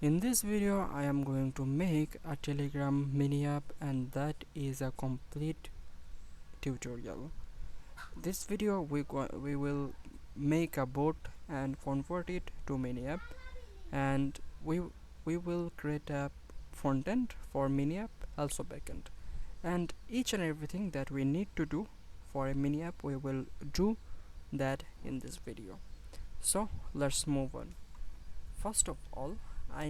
In this video I am going to make a Telegram mini app, and that is a complete tutorial. This video we will make a bot and convert it to mini app, and we will create a front end for mini app, also backend, and each and everything that we need to do for a mini app we will do that in this video. So let's move on. First of all, I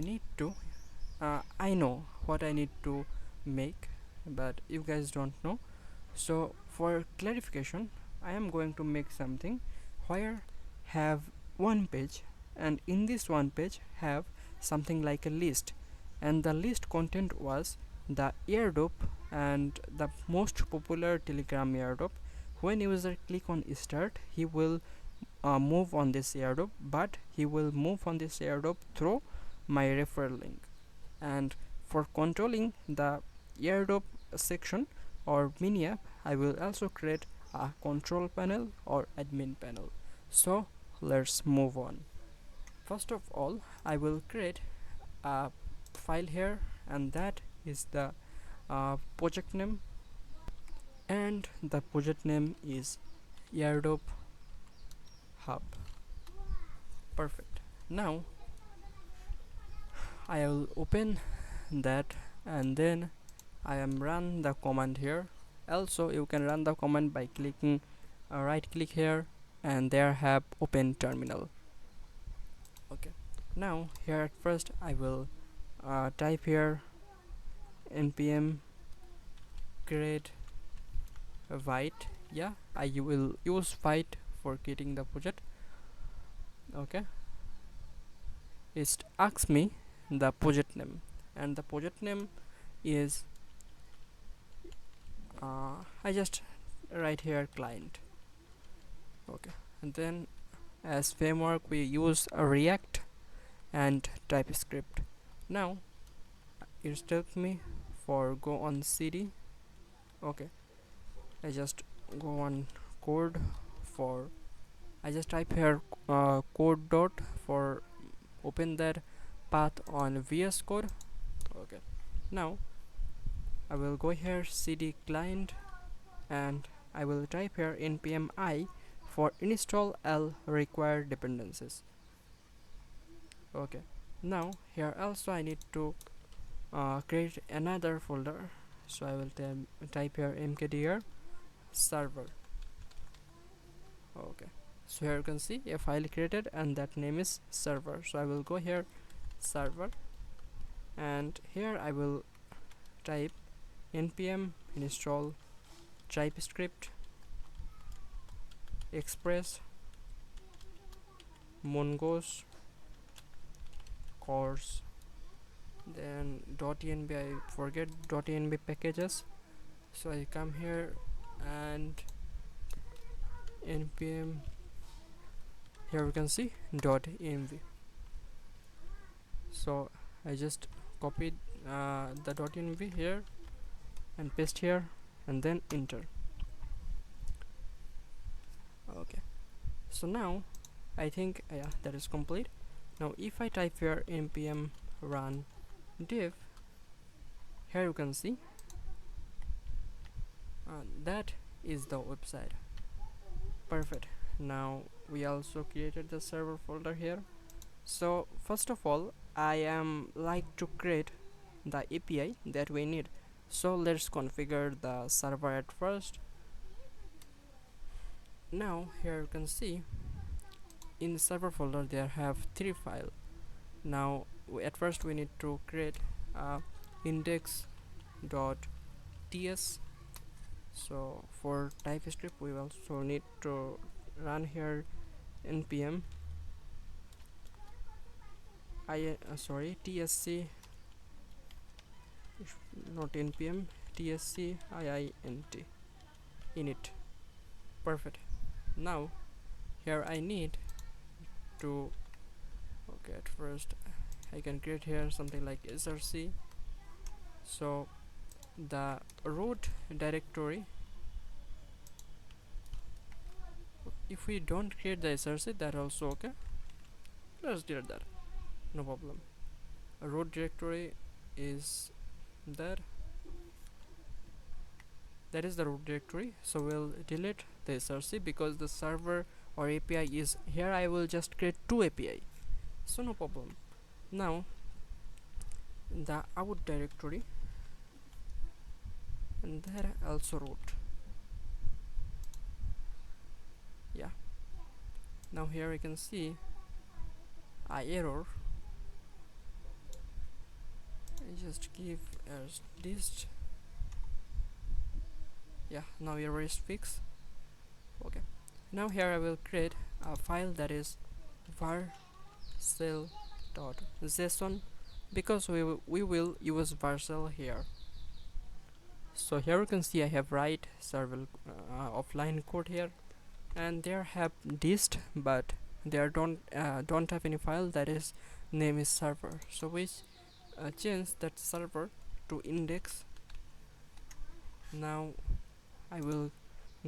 know what I need to make, but you guys don't know. So for clarification, I am going to make something where have one page, and in this one page have something like a list, and the list content was the airdrop and the most popular Telegram airdrop. When user click on start, he will move on this airdrop, but he will move on this airdrop through my referral link. And for controlling the airdrop section or mini app, I will also create a control panel or admin panel. So let's move on. First of all, I will create a file here, and that is the project name, and the project name is airdrop hub. Perfect. Now I will open that, and then I am run the command here. Also you can run the command by clicking right click here, and there have open terminal. Okay, now here at first I will type here npm create white. Yeah, I will use white for creating the project. Okay, it asks me the project name, and the project name is I just write here client. Okay, and then as framework we use a React and TypeScript. Now it tells me for go on cd. Okay, I just go on code for I just type here code dot for open that path on VS Code. Okay, now I will go here cd client, and I will type here npm I for install all required dependencies. Okay, now here also I need to create another folder, so I will type here mkdir server. Okay, so here you can see a file created, and that name is server. So I will go here server, and here I will type npm install JavaScript Express Mongoose course, then .env, I forget .env packages, so I come here and npm, here we can see .env. so I just copied the .env here and paste here, and then enter. Okay, so now I think yeah, that is complete. Now if I type here npm run dev, here you can see that is the website. Perfect. Now we also created the server folder here. So first of all, I am like to create the API that we need. So let's configure the server at first. Now here you can see in the server folder there have 3 files. Now at first we need to create index.ts. so for TypeScript we also need to run here npm tsc, not npm, tsc iint init. Perfect. Now here I need to okay, at first I can create here something like src. So the root directory, if we don't create the src, that also okay, let's delete that, no problem. root directory is there, that is the root directory. So we'll delete the src because the server or API is here. I will just create two API, so no problem. Now the out directory, and there also root. Yeah, now here you can see a error. I just give as this. Yeah, now error is fixed. Okay, now here I will create a file that is varcel.json because we will use varcel here. So here you can see I have write several offline code here, and there have dist, but there don't have any file that is name is server. So we change that server to index. Now I will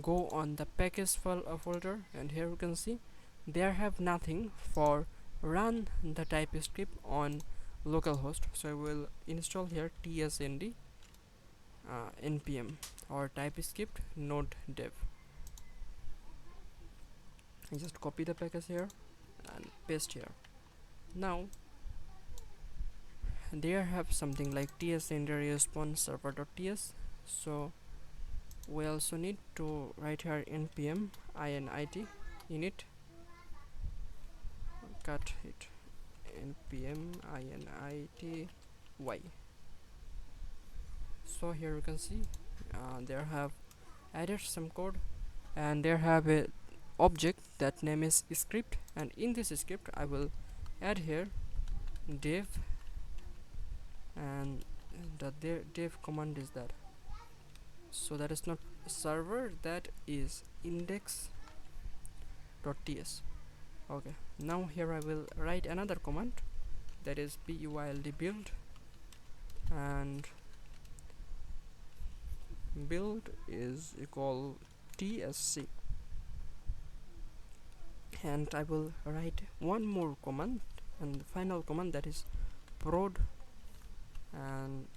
go on the package file folder, and here you can see there have nothing for run the TypeScript on localhost. So I will install here tsnd npm or TypeScript node dev. I just copy the package here and paste here. Now there have something like tsend response server.ts. So we also need to write here npm init init, cut it, npm init y. So here you can see there have added some code, and there have a object that name is script, and in this script I will add here dev, and the dev command is that. So that is not server, that is index.ts. Okay, now here I will write another command that is build build, and build is equal tsc, and I will write one more command, and the final command that is prod, and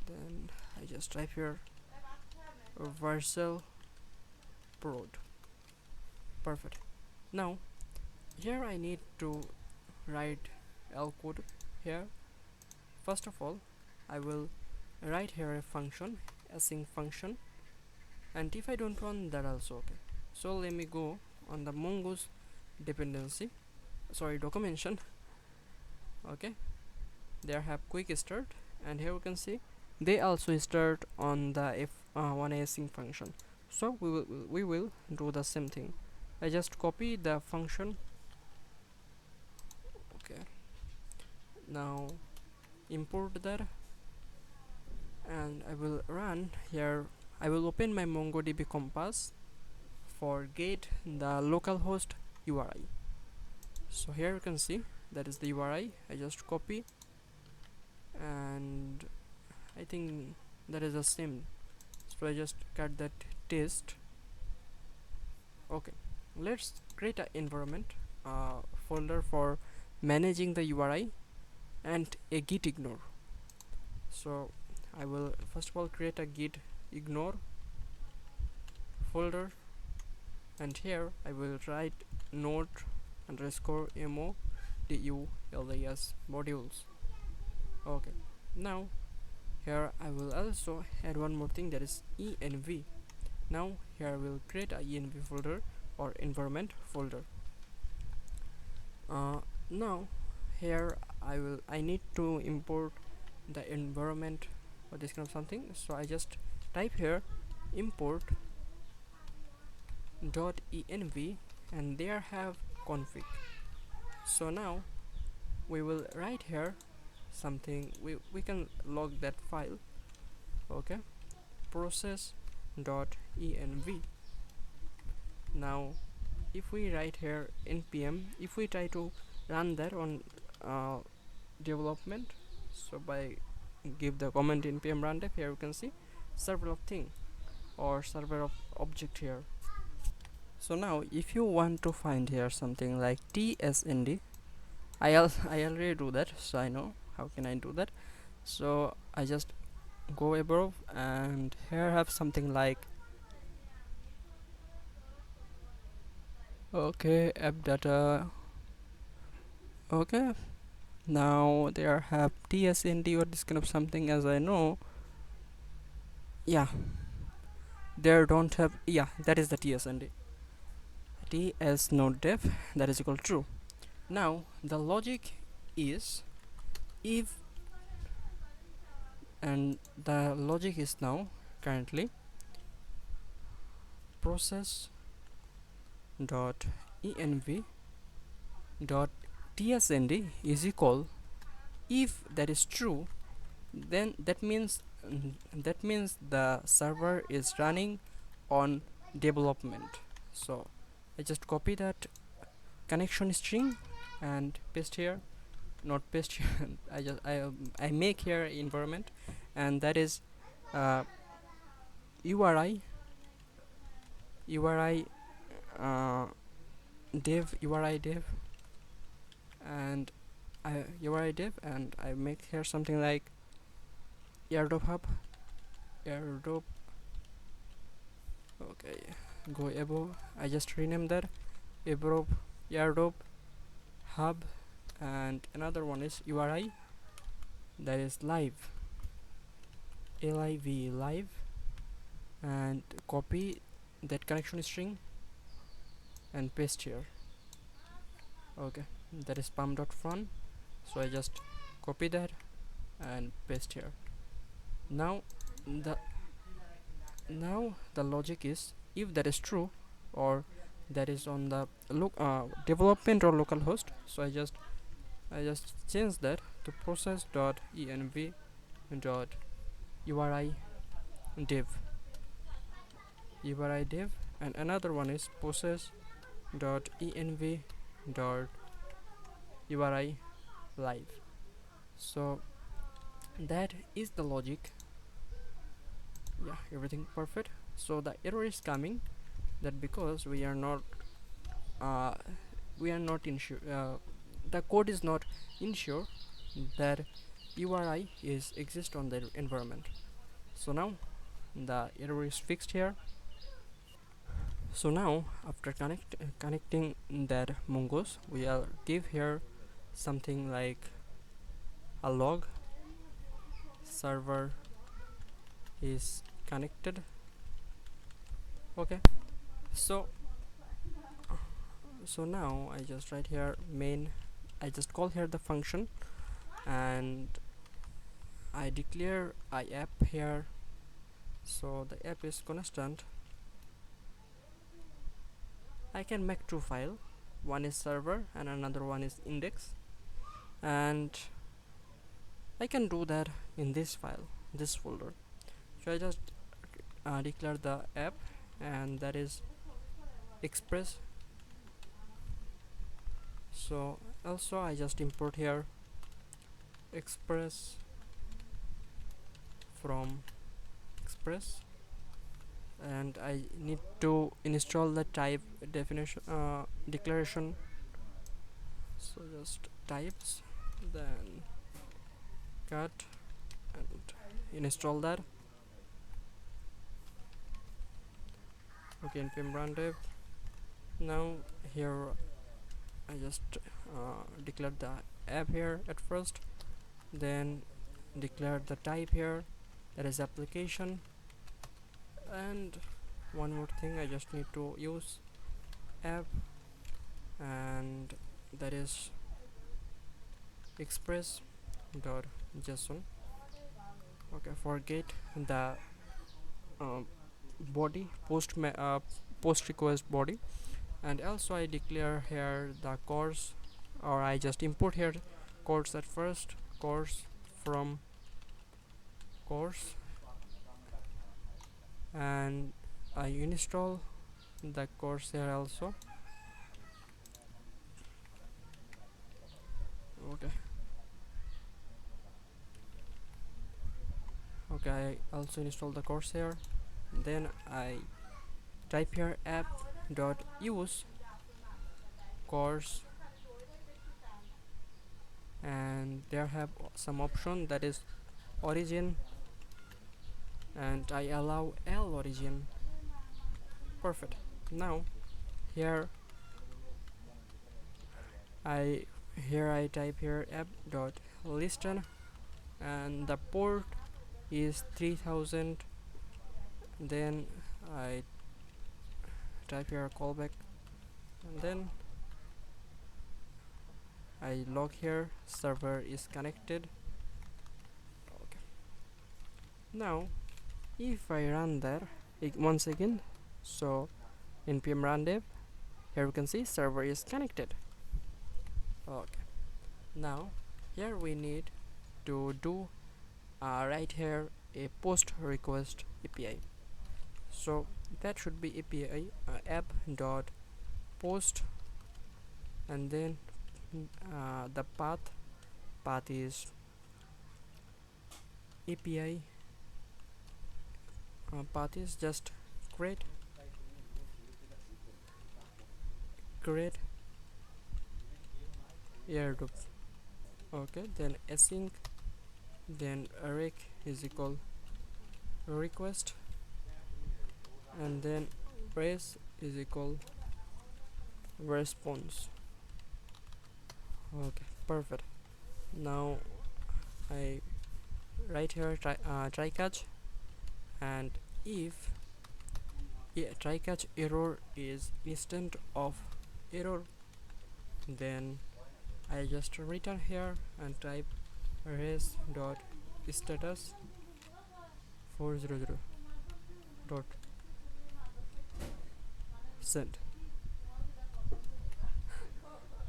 then I just type here varcel prod. Perfect. Now here I need to write L code here. First of all, I will write here a function, async function, and if I don't want that also okay. So let me go on the mongoose dependency, sorry, documentation. Okay, there have quick start, and here you can see they also start on the one async function. So we will do the same thing. I just copy the function. Okay, now import that, and I will run here. I will open my MongoDB Compass for get the localhost URI. So here you can see that is the URI. I just copy, and I think that is the same, so I just cut that test. Okay, let's create an environment folder for managing the URI and a git ignore. So I will first of all create a git ignore folder, and here I will write node underscore modules modules. Okay, now here I will also add one more thing, that is env. Now here I will create a env folder or environment folder. Now here I need to import the environment or this kind of something. So I just type here import .env, and there have config. So now we will write here something, we can log that file. Okay, process.env. now if we write here npm, if we try to run that on development, so by give the command npm run dev, here you can see server of thing or server of object here. So now if you want to find here something like tsnd, I already do that, so I know how can I do that? So I just go above, and here I have something like, okay, app data. Okay, now there have tsnd or this kind of something, as I know. Yeah, there don't have, yeah, that is the tsnd, ts node def, that is equal to true. Now the logic is if, and the logic is now currently process dot env dot tsnd is equal, if that is true, then that means the server is running on development. So I just copy that connection string and paste here, not paste here. I make here environment, and that is uh, URI uh, dev and URI dev, and I make here something like airdrop hub, airdrop. Okay, go above, I just rename that airdrop hub, and another one is URI, that is live, live, and copy that connection string and paste here. Okay, that is pump.front, so I just copy that and paste here. Now the logic is, if that is true, or that is on the development or local host, so I just change that to process dot env dot URI dev, and another one is process dot env dot URI live. So that is the logic. Yeah, everything perfect. So the error is coming, that because uh, we are not ensure, the code is not ensure that URI is exist on the environment. So now the error is fixed here. So now after connecting that mongoose, we'll give here something like a log server is connected. Okay, so now I just write here main, I just call here the function, and I declare a app here. So the app is constant. I can make two file, one is server and another one is index, and I can do that in this file, this folder. So I just declare the app, and that is Express. So also I just import here Express from Express, and I need to install the type definition declaration. So just types, then cut and install that. Okay, npm run dev. Now here I just declare the app here at first, then declare the type here, that is application, and one more thing, I just need to use app, and that is express.json. Okay, forget the body post request body, and also I declare here the course, or I just import here course at first, course from course, and I install the course here also. Okay, I also install the course here, then I type here app dot use course and there have some option that is origin, and I allow L origin. Perfect. Now here I I type here app dot listen, and the port is 3000. Then I type here callback, and then I log here server is connected. Okay. Now if I run that once again, so npm run dev, here we can see server is connected. Okay. Now here we need to do right here a post request API. So that should be API app dot post, and then the path is API path is just create airdrop. Okay, then async, then array is equal request, and then res is equal response. Okay, perfect. Now I write here try catch, and if try catch error is instant of error, then I just return here and type res dot status 400 dot send.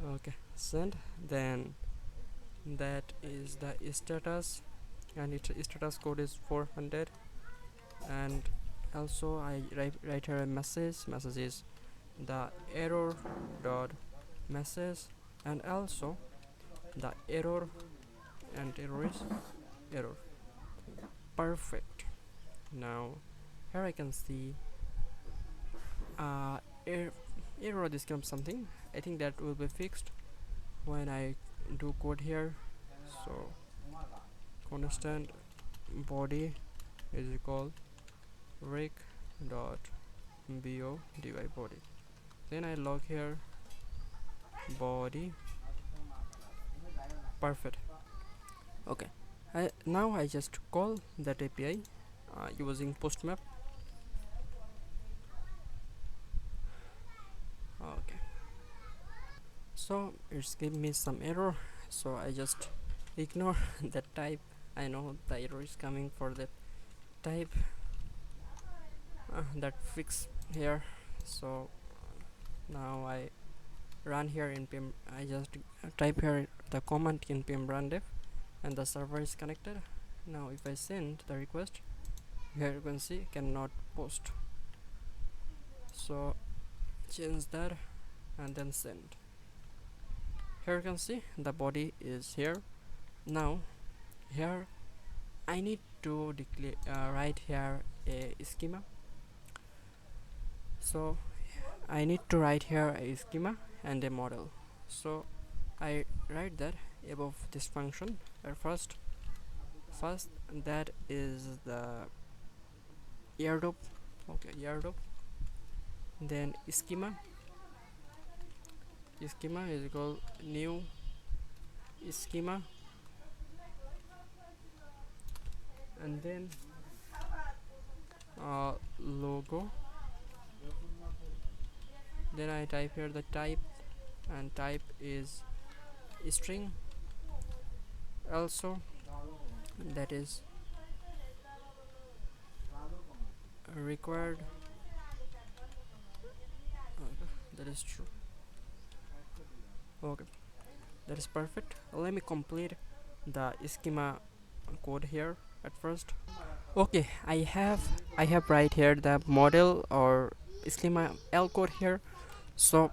Okay, send. Then that is the status, and its status code is 400. And also I write here a message is the error dot message, and also the error, and error is error. Perfect. Now here I can see error this kind of something. I think that will be fixed when I do code here. So constant body is equal rec dot bo dy body. Then I log here body. Perfect. Okay, now I just call that API using post map. Okay, so it's giving me some error, so I just ignore that type. I know the error is coming for the type that fix here. So now I run here npm, I just type here the command npm run dev, and the server is connected. Now if I send the request, here you can see cannot post, so change that and then send. Here you can see the body is here. Now here I need to declare write here a schema. So I need to write here a schema and a model. So I write that above this function. First that is the airdrop. Okay, airdrop. Then schema is equal new schema, and then logo. Then I type here the type, and type is string. Also that is required. That is true. Okay, that is perfect. Let me complete the schema code here at first. Okay, I have right here the model or schema L code here. So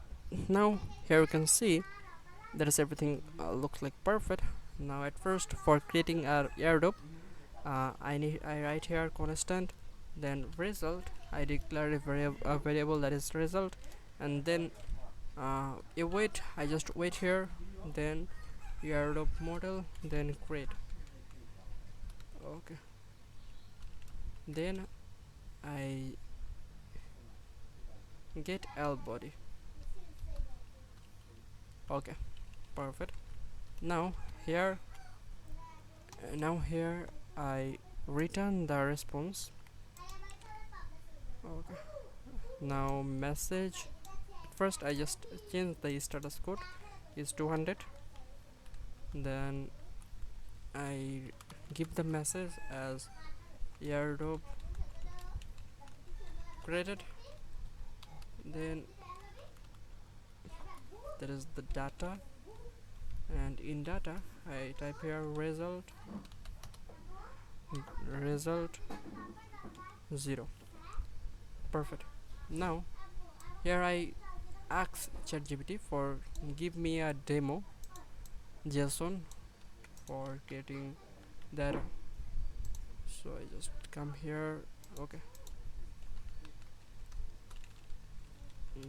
now here you can see that is everything looks like perfect. Now at first, for creating a airdrop, I write here constant, then result. I declare a variable that is result, and then I just wait here. Then airdrop model, then create. Okay, then I get L body. Okay, perfect. Now here here I return the response. Okay, now message. First I just change the status code is 200, then I give the message as airdrop created, then there is the data, and in data I type here result 0. Perfect. Now here I ask ChatGPT for give me a demo JSON for getting data. So I just come here. Okay,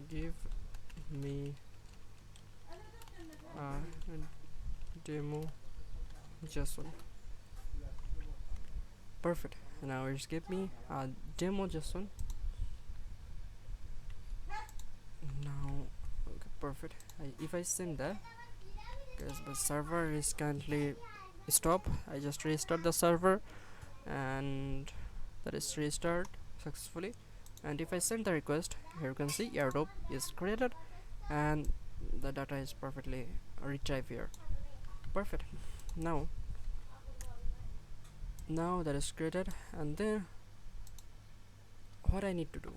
give me a demo JSON. Perfect. Now it's give me a demo JSON. Now okay, perfect. If I send that, because the server is currently stop, I just restart the server, and that is restart successfully. And if I send the request, here you can see airdrop is created and the data is perfectly retrieved here. Perfect. Now that is created, and then what I need to do,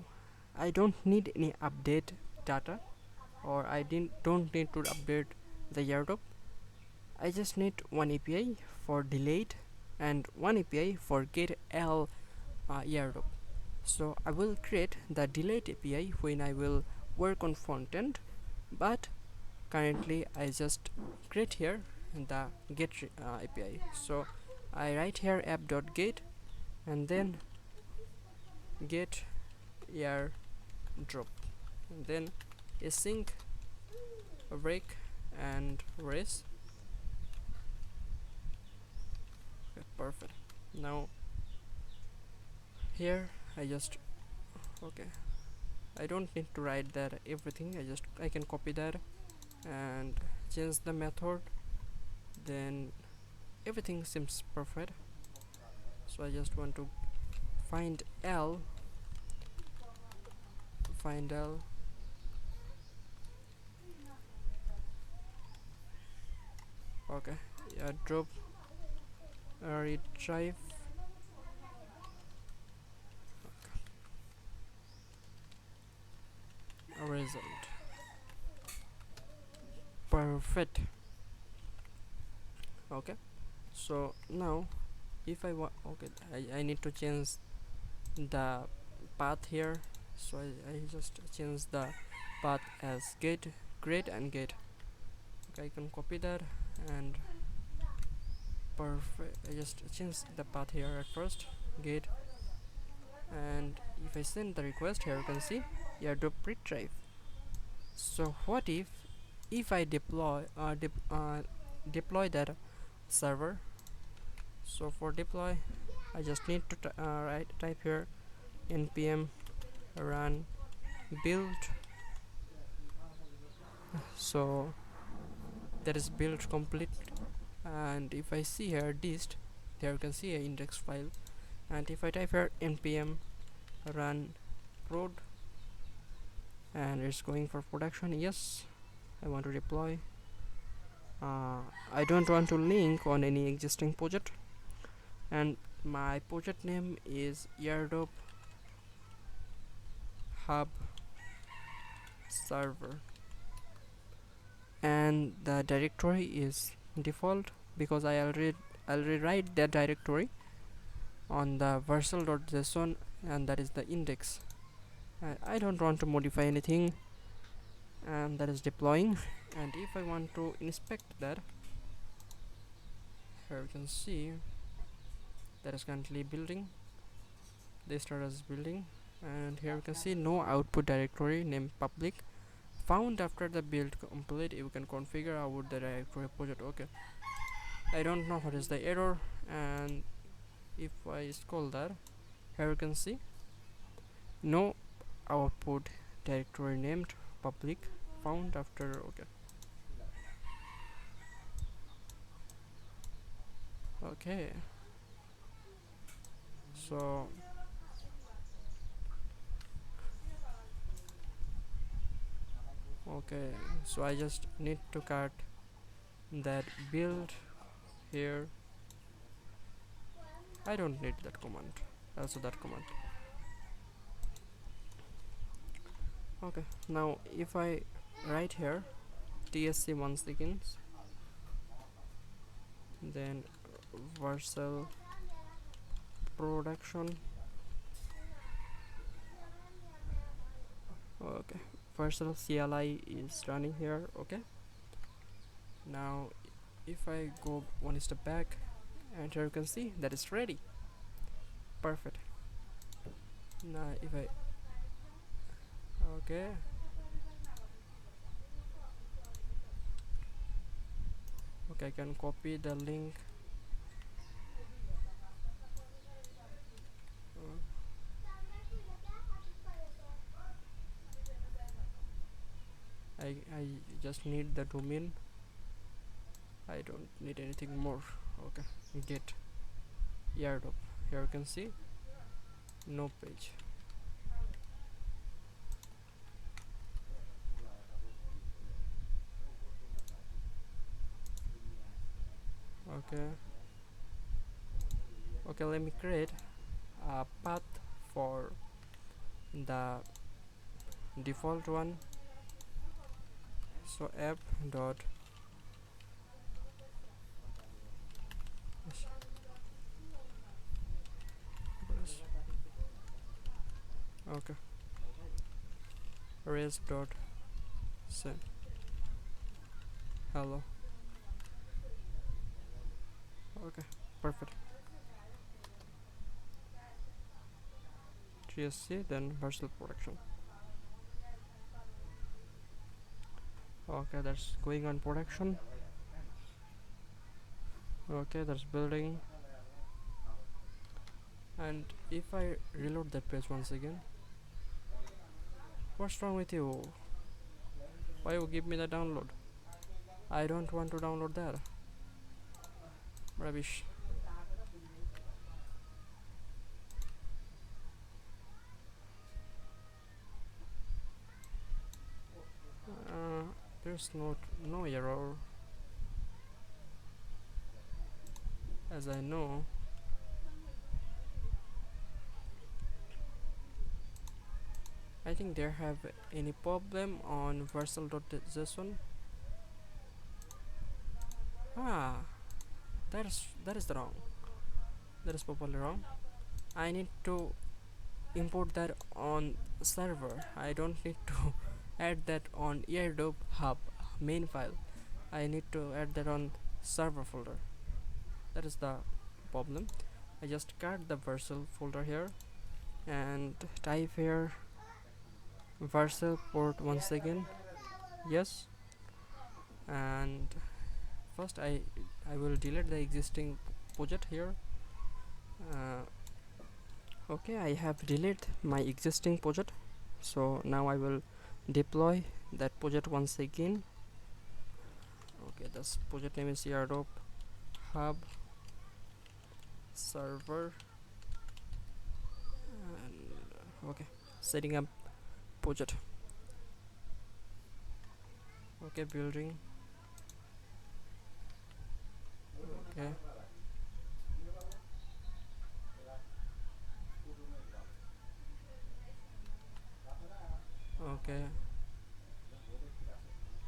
I don't need any update data, or don't need to update the airdrop. I just need one API for delete and one API for get L airdrop. So I will create the delete API when I will work on front end, but currently I just create here the get API. So I write here app.get and then get airdrop, and then async break and raise. Okay, perfect. Now here I just okay, I don't need to write that everything. I can copy that and change the method, then everything seems perfect. So I just want to find L. Okay, drop retrieve. Result. Perfect. Okay, so now if I want, okay, I need to change the path here. So I just change the path as get, create and get. Okay, I can copy that and perfect. I just change the path here at first, get, and if I send the request, here you can see airdrop retrieve. So what if I deploy that server? So for deploy I just need to type here npm run build. So that is build complete, and if I see here dist, there you can see a index file, and if I type here npm run prod, and it's going for production. Yes, I want to deploy. I don't want to link on any existing project, and my project name is airdrop hub server, and the directory is default because I already write that directory on the versal.json, and that is the index. I don't want to modify anything, and that is deploying. And if I want to inspect that, here you can see that is currently building. The starter is building, and here you can see no output directory name public, found after the build complete, you can configure out the directory project. Okay, I don't know what is the error, and if I scroll there, here you can see no output directory named public found after. Okay, okay, so okay, so I just need to cut that build here. I don't need that command, also that command. Okay, now if I write here tsc once again, then Vercel production. Okay, Vercel CLI is running here. Okay, now if I go one step back, and here you can see that is ready. Perfect. Now if I okay, okay, I can copy the link. uh, I just need the domain. I don't need anything more. Okay, get airdrop. Here you can see no page. Okay, okay, let me create a path for the default one. So app dot okay, res dot send hello. Okay, perfect. GSC, then Vercel production. Okay, that's going on production. Okay, that's building. And if I reload that page once again, what's wrong with you? Why you give me the download? I don't want to download that. Rubbish. There's no error as I know. I think there have any problem on Vercel.json. Ah, that is the wrong. That is probably wrong. I need to import that on server. I don't need to add that on airdrop hub main file. I need to add that on server folder. That is the problem. I just cut the Vercel folder here and type here Vercel port once again. Yes, and first I will delete the existing project here. Okay, I have deleted my existing project, so now I will deploy that project once again. Okay, this project name is airdrop hub server, and okay, setting up project. Okay, building. Okay, okay,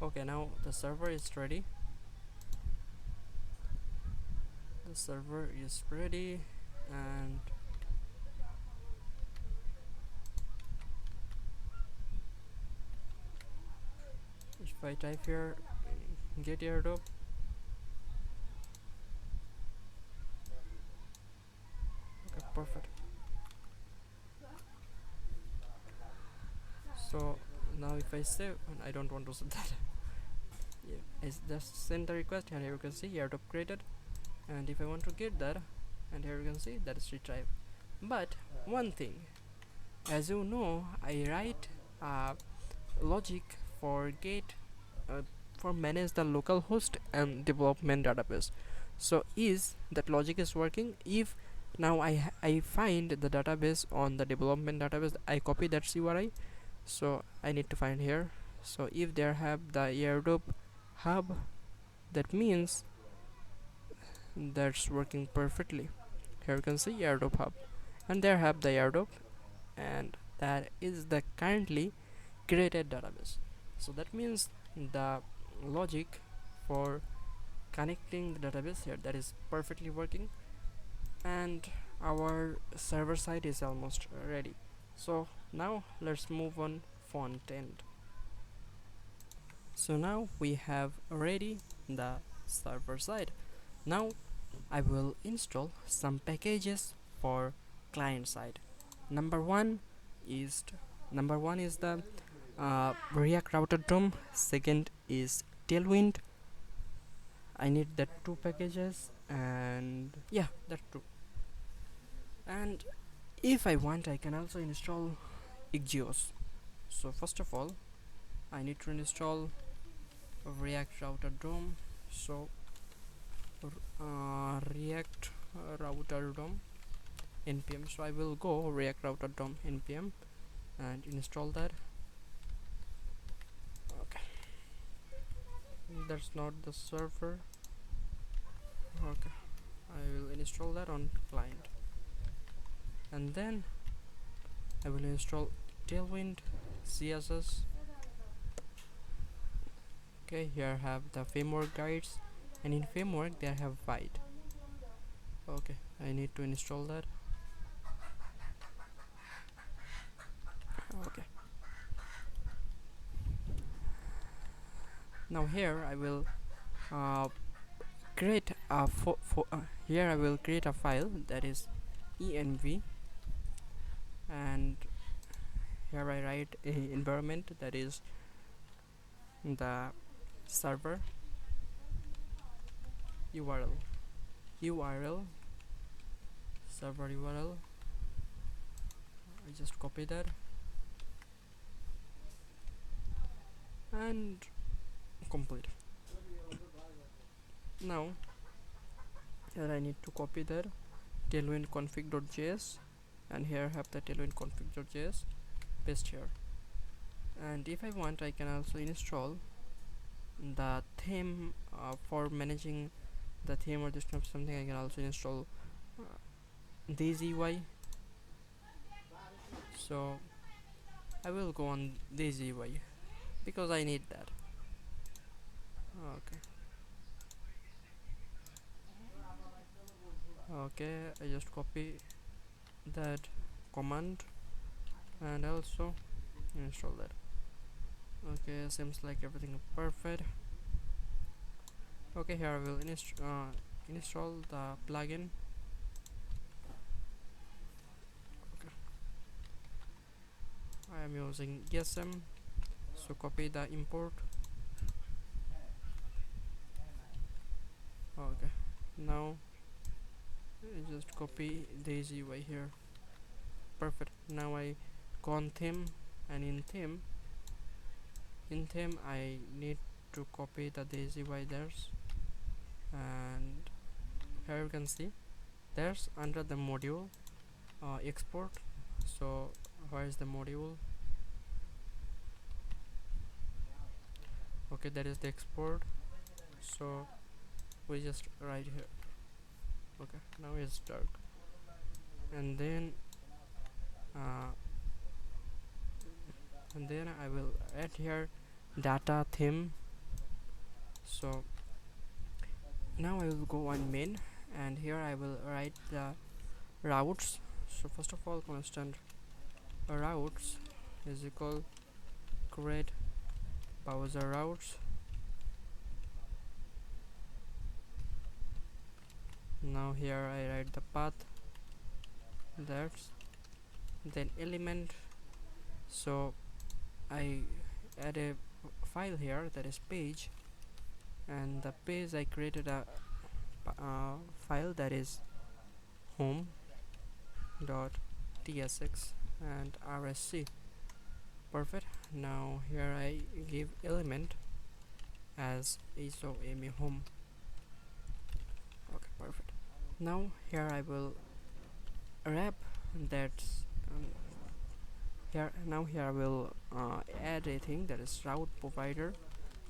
okay, now the server is ready. The server is ready, and if I type here get airdrop, okay, perfect. So now if if I save, and I don't want to save that. Yeah, I just send the request, and here you can see airdrop created. And if I want to get that, and here you can see that is retrieve. But one thing, as you know, I write logic for get for manage the local host and development database. So is that logic is working? If now I find the database on the development database, I copy that URI, so I need to find here. So if they have the airdrop hub, that means that's working perfectly. Here you can see airdrop hub, and there have the airdrop, and that is the currently created database. So that means the logic for connecting the database here, that is perfectly working, and our server side is almost ready. So now let's move on front end. So now we have ready the server side. Now I will install some packages for client side. Number one is the React Router DOM. Second is Tailwind. I need that two packages, and yeah, that two. And if I want, I can also install Express. So first of all, I need to install React Router DOM. So React Router DOM npm. So I will go React Router DOM npm and install that. Okay, that's not the server. Okay, I will install that on client, and then I will install Tailwind CSS. Okay, here I have the framework guides, and in framework they have Byte. Okay, I need to install that. Okay, now here I will create a here I will create a file that is env, and here I write a environment that is the server URL server URL. I just copy that and complete. Now here I need to copy that tailwind config.js, and here I have the tailwind config.js, paste here. And if I want, I can also install the theme for managing the theme or this kind of something. I can also install this UI. So I will go on this UI because I need that. Okay, I just copy that command and also install that. Okay, seems like everything perfect. Okay, here I will install the plugin. Okay, I am using ESM, so copy the import. Okay, now I just copy this UI here. Perfect. Now I go on theme, and in theme I need to copy the this UI there's, and here you can see there's under the module export. So where is the module? Okay, that is the export, so we just write here. Okay, now it's dark, and then I will add here data theme. So now I will go on main, and here I will write the routes. So first of all, constant routes is equal create browser routes. Now here I write the path, that's then element. So I add a file here, that is page, and the page I created a file that is home.tsx and rsc. Perfect. Now here I give element as isome home. Okay, perfect. Now here I will wrap that um, here I will add a thing that is route provider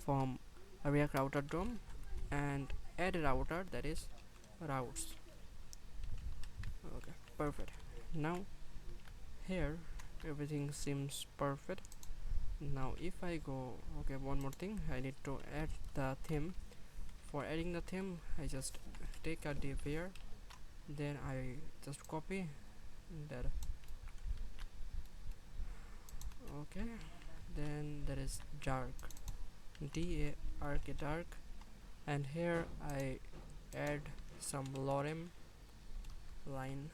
from a React router DOM, and add a router that is routes. Okay, perfect. Now here everything seems perfect. Now if I go, okay, one more thing, I need to add the theme. For adding the theme, I just take a div here, then I just copy that. Okay, then there is dark, dark, and here I add some lorem line.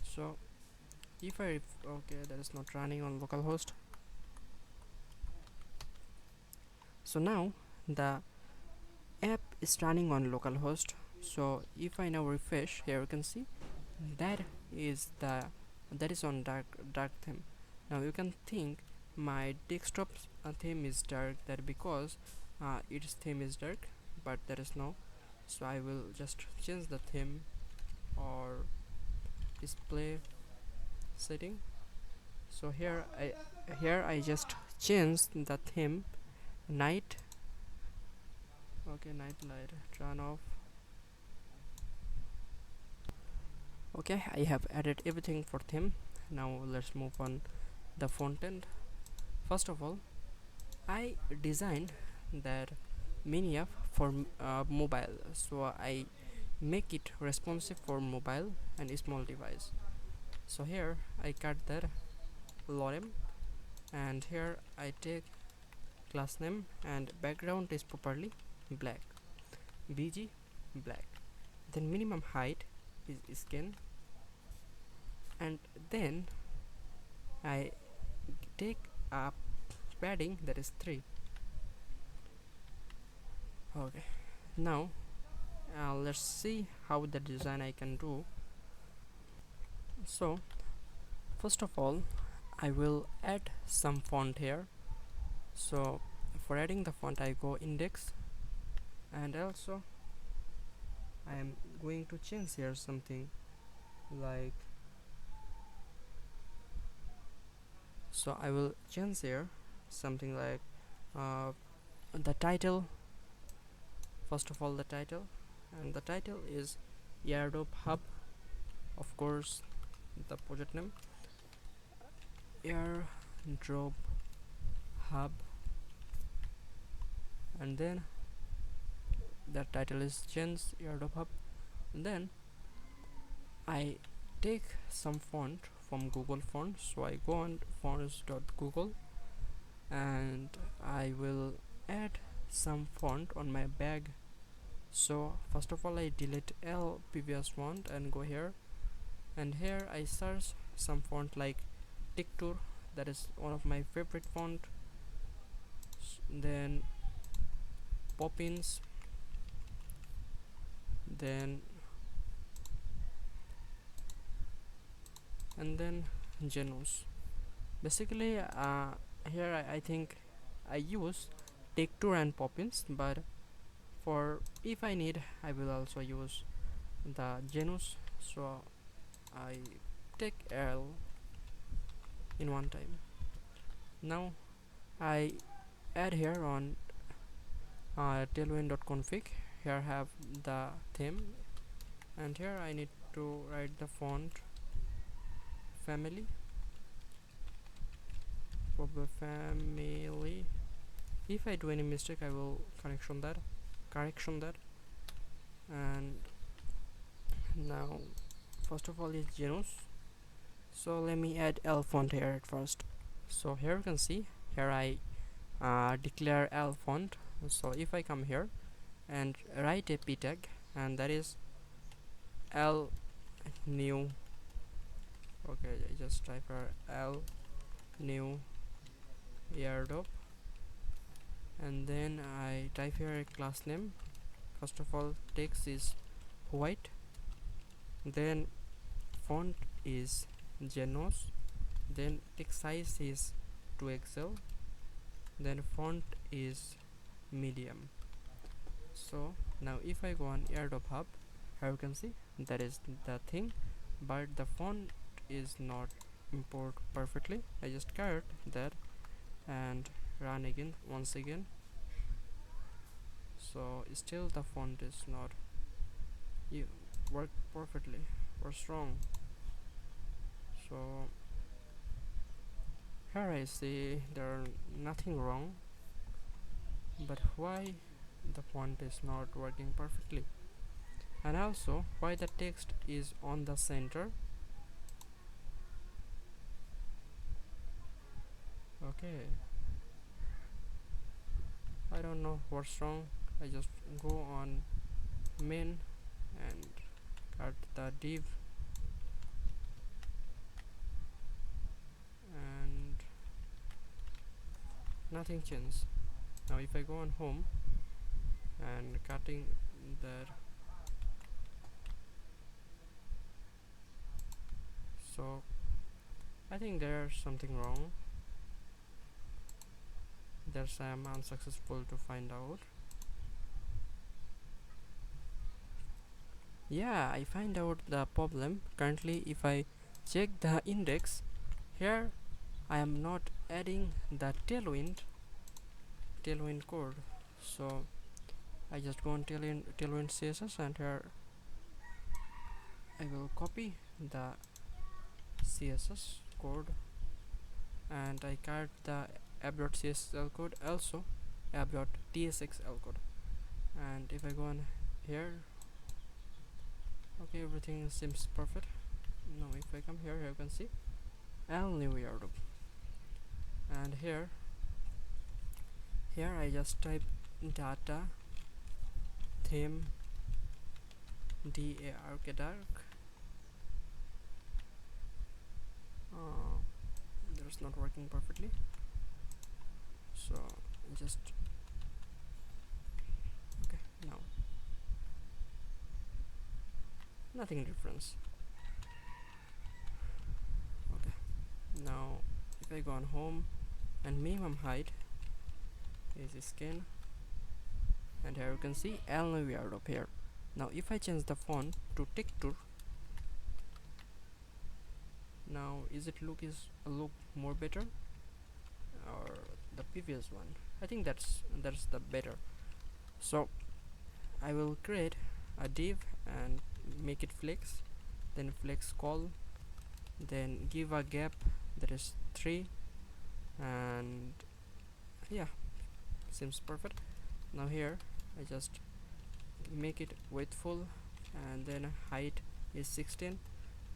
So if okay, that is not running on localhost. So now the app is running on localhost. So if I now refresh, here you can see that is on dark theme. Now you can think my desktop theme is dark, that because its theme is dark, but there is no. So I will just change the theme or display setting. So here I just changed the theme night. Okay, night light, turn off. Okay, I have added everything for theme. Now let's move on the front end. First of all, I designed that mini app for mobile, so I make it responsive for mobile and small device. So here I cut that lorem, and here I take class name, and background is properly black, bg black. Then minimum height is skin, and then I take a padding that is 3. Okay, now let's see how the design I can do. So first of all, I will add some font here. So for adding the font, I go index, and also I am going to change here something like, so I will change here something like the title. First of all, the title, and the title is airdrop hub, of course the project name airdrop hub, and then the title is changed airdrop hub. And then I take some font from Google Fonts, so I go on fonts.google, and I will add some font on my bag. So first of all, I delete L previous font and go here, and here I search some font like Tictour, that is one of my favorite font. Then Poppins, then and then Genus. Basically here I think I use Tictour and Poppins, but for if I need, I will also use the Genus. So I take L in one time. Now I add here on tailwind.config. Here I have the theme, and here I need to write the font family, proper family. If I do any mistake, I will correction that. And now first of all is Genus, so let me add L font here at first. So here you can see, here I declare L font. So if I come here and write a p tag, and that is L new, okay, I just type here L new airdrop, and then I type here a class name. First of all, text is white, then font is Genos, then text size is 2XL, then font is medium. So now if I go on airdrop hub, here you can see that is the thing, but the font is not import perfectly. I just cut that and run again once again. So still the font is not work perfectly or strong. So here I see there nothing wrong, but why the font is not working perfectly, and also why the text is on the center. Okay, I don't know what's wrong. I just go on main and cut the div, and nothing changed. Now if I go on home and cutting that, so I think there's something wrong. There's I'm unsuccessful to find out. Yeah, I find out the problem. Currently if I check the index, here I am not adding the tailwind code. So I just go on tailwind CSS, and here I will copy the CSS code, and I cut the app.csl code, also app.tsxl code. And if I go on here, okay, everything seems perfect. Now if I come here, you can see new airdrop, and here I just type data theme dark. There's not working perfectly, so just okay. Now nothing difference. Okay, now if I go on home, and minimum height is skin, and here you can see new airdrop here. Now if I change the font to Texture, now is it look more better or the previous one? I think that's the better. So I will create a div and make it flex, then flex call, then give a gap that is 3, and yeah, seems perfect. Now here I just make it widthful, and then height is 16,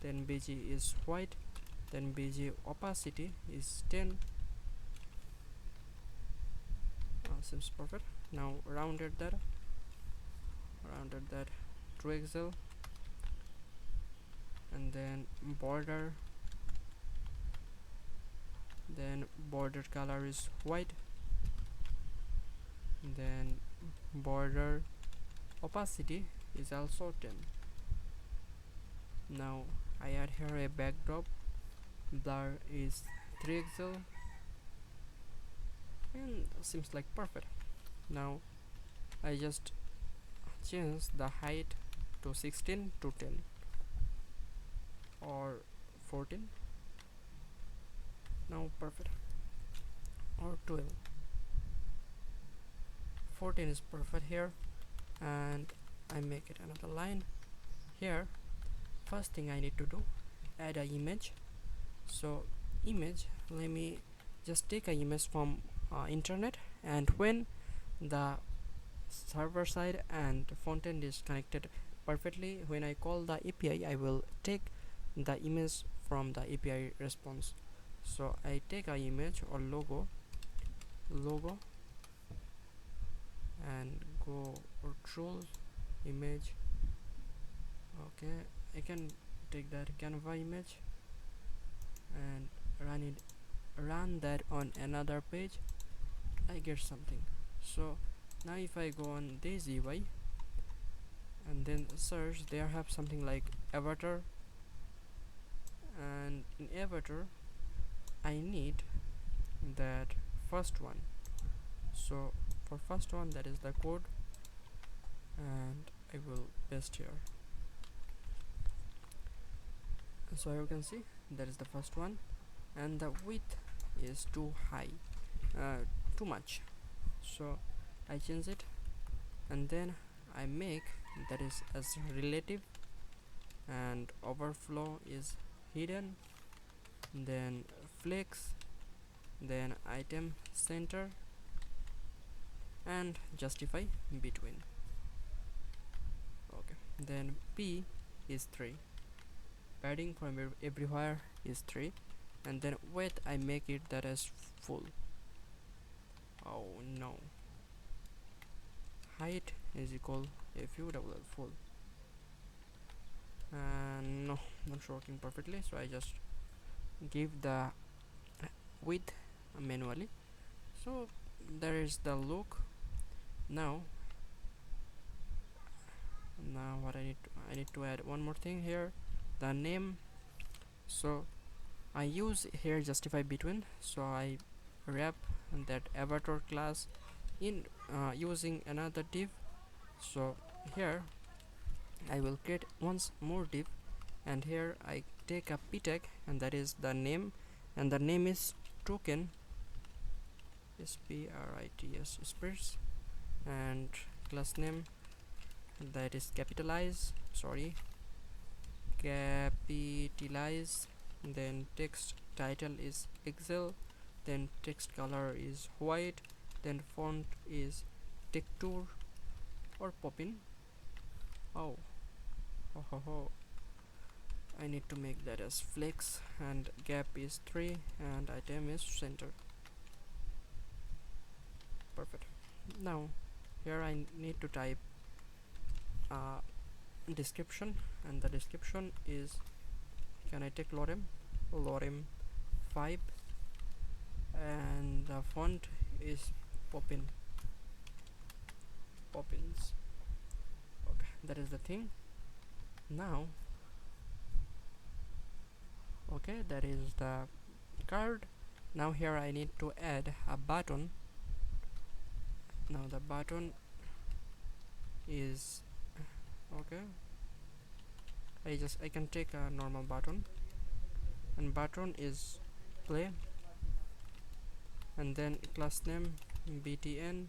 then BG is white, then BG opacity is 10. Seems perfect. Now rounded that 2XL, and then border color is white, then border opacity is also 10. Now I add here a backdrop, blur is 3XL, and seems like perfect. Now I just change the height to 16 to 10 or 14. Now perfect, or 12. 14 is perfect here, and I make it another line here. First thing I need to do, add an image. So image, let me just take an image from internet, and when the server side and front end is connected perfectly, when I call the API, I will take the image from the API response. So I take an image or logo, and go or tools, image. Okay, I can take that Canva image and run it run that on another page, I get something. So now if I go on this UI and then search, there have something like avatar, and in avatar I need that first one. So for first one, that is the code, and I will paste here. So you can see that is the first one, and the width is too high, too much. So I change it, and then I make that is as relative, and overflow is hidden, then flex, then item center, and justify between. Okay, then p is 3, padding from everywhere is 3, and then width I make it that as full. Oh no, height is equal fu double L full, and no, not working perfectly, so I just give the width manually. So there is the look. Now what I need to add one more thing here, the name. So I use here justify between, so I wrap that avatar class in using another div. So here I will create once more div, and here I take a p tag, and that is the name, and the name is token, sprits, spirits, and class name, that is capitalize, then text title is Excel, then text color is white, then font is texture or Poppin. Oh, I need to make that as flex, and gap is 3, and item is center. Perfect. Now here I need to type description, and the description is, can I take lorem 5, and the font is Poppins. Okay, that is the thing. Now okay, that is the card. Now here I need to add a button. Now the button is okay, I can take a normal button, and button is play, and then class name btn,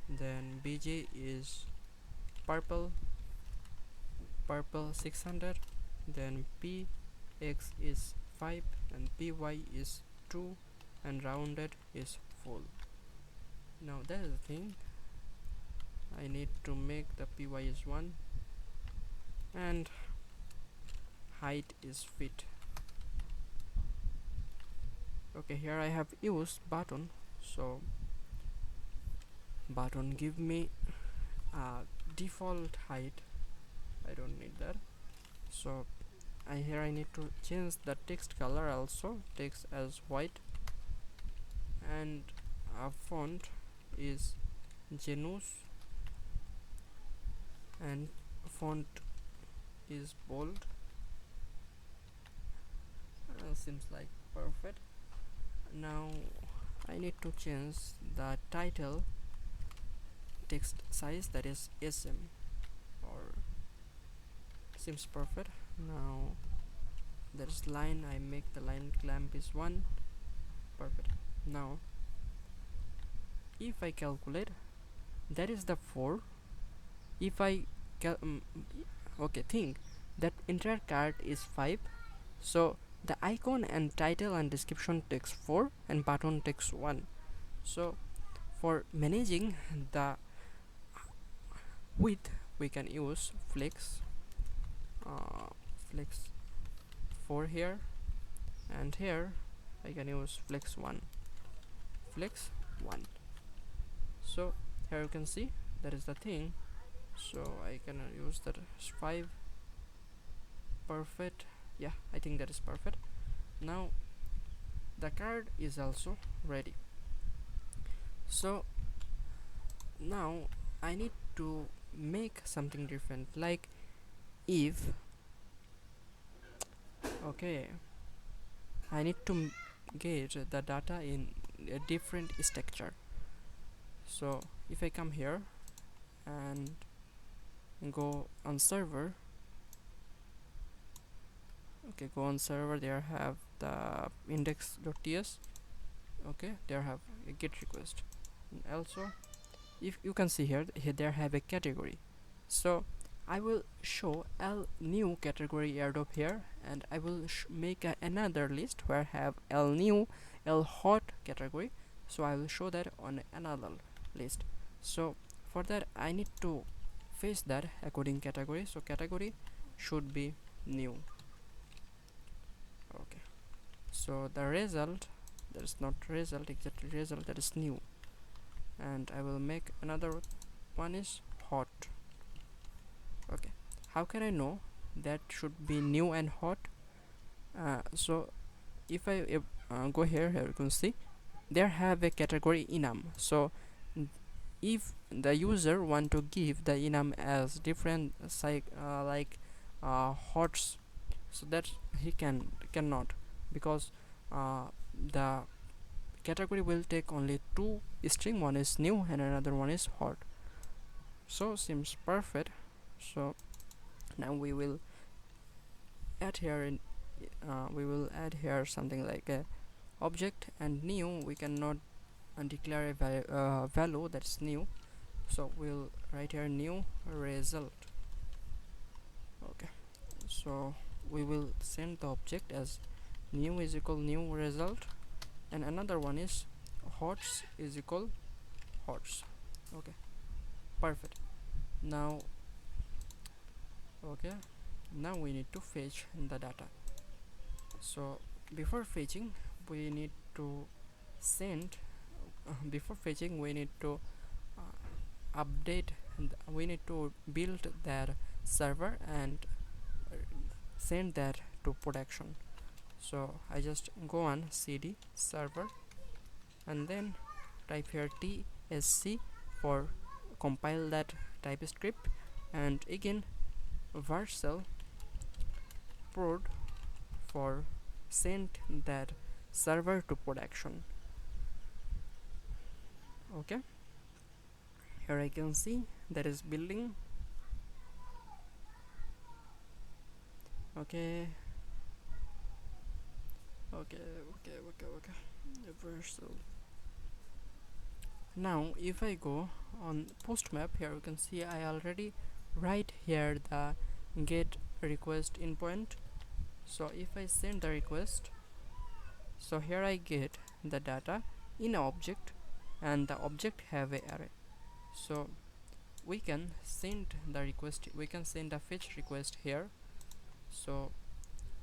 then bj is purple 600, then px is 5, and py is 2, and rounded is full. Now that is the thing, I need to make the py is 1, and height is fit. Okay, here I have used button, so button give me a default height, I don't need that. So here I need to change the text color also, text as white, and a font is Genus, and font is bold. Seems like perfect. Now I need to change the title text size, that is SM, or seems perfect. Now there's line, I make the line clamp is 1, perfect. Now if I calculate, that is the 4. If I okay, think that entire card is 5, so the icon and title and description takes 4, and button takes 1. So for managing the width, we can use flex 4 here, and here I can use flex 1. So here you can see that is the thing. So I can use that as 5. Perfect. Yeah, I think that is perfect. Now the card is also ready. So now I need to make something different, like if okay, I need to get the data in a different structure. So if I come here and go on server, okay, go on server, there have the index.ts. Okay, there have a get request, and also if you can see here, there have a category. So I will show l new category airdrop here, and I will make another list where have l new, l hot category. So I will show that on another list. So for that I need to fetch that according category. So category should be new. Okay, so the result, that is not result, exactly result, that is new. And I will make another one is hot. Okay, how can I know that should be new and hot? So if I go here, you can see there have a category enum. So if the user want to give the enum as different like hots, so that he cannot, because the category will take only two string, one is new and another one is hot. So seems perfect. So now we will add here we will add here something like a object, and new we cannot declare a value that's new, so we'll write here new result. Okay, so we will send the object as new is equal new result, and another one is hots is equal hots. Okay, perfect. Now okay, now we need to fetch the data. So before fetching we need to send before fetching we need to update, and we need to build that server and send that to production. So I just go on cd server and then type here tsc for compile that type script, and again vercel prod for send that server to production. Okay, here I can see that is building. Okay, reversal. Now if I go on post map, here you can see I already write here the get request endpoint. So if I send the request, so here I get the data in object, and the object have a array. So we can send the request, we can send a fetch request here. So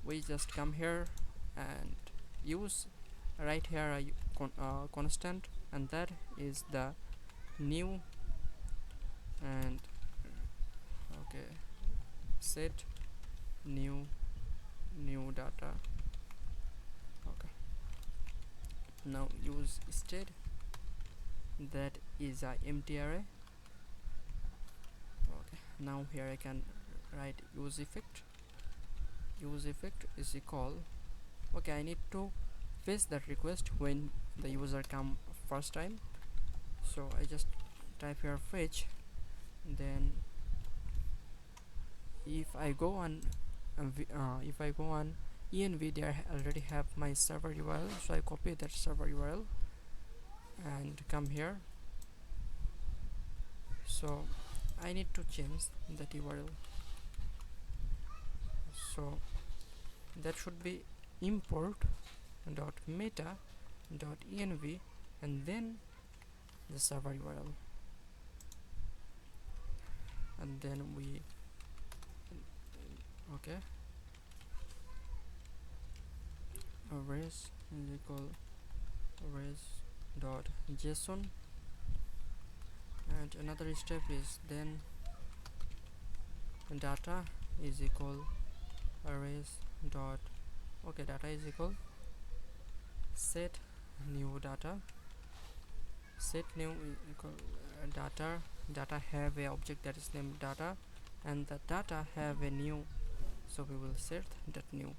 we just come here and use right here a constant, and that is the new, and okay, set new data. Okay, now use instead, that is a empty array. Okay, now here I can write use effect is equal. Okay, I need to fetch that request when the user come first time. So I just type here fetch, then if I go on env, there already have my server URL, so I copy that server URL and come here. So I need to change that URL, so that should be import dot meta dot env and then the server URL, and then we okay, arrays is equal arrays dot json, and another step is then data is equal arrays dot okay, data is equal set new data, set new data have a object that is named data, and the data have a new, so we will set that new.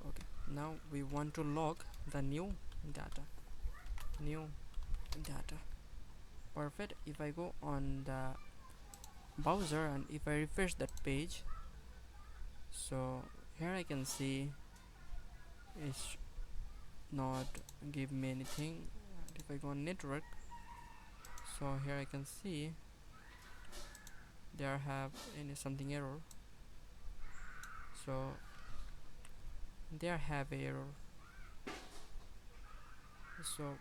Okay, now we want to log the new data. Perfect. If I go on the browser and if I refresh that page, so here I can see it's not give me anything. And if I go on network, so here I can see there have any something error, so there have a error. So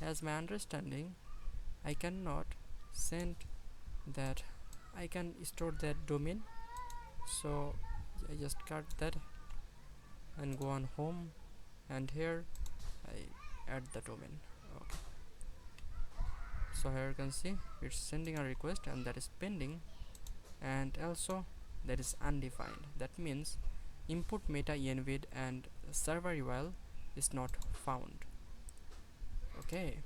as my understanding, I cannot send that, I can store that domain, so I just cut that and go on home, and here I add the domain. Okay, so here you can see it's sending a request and that is pending, and also that is undefined. That means input meta env and server URL is not found. Okay,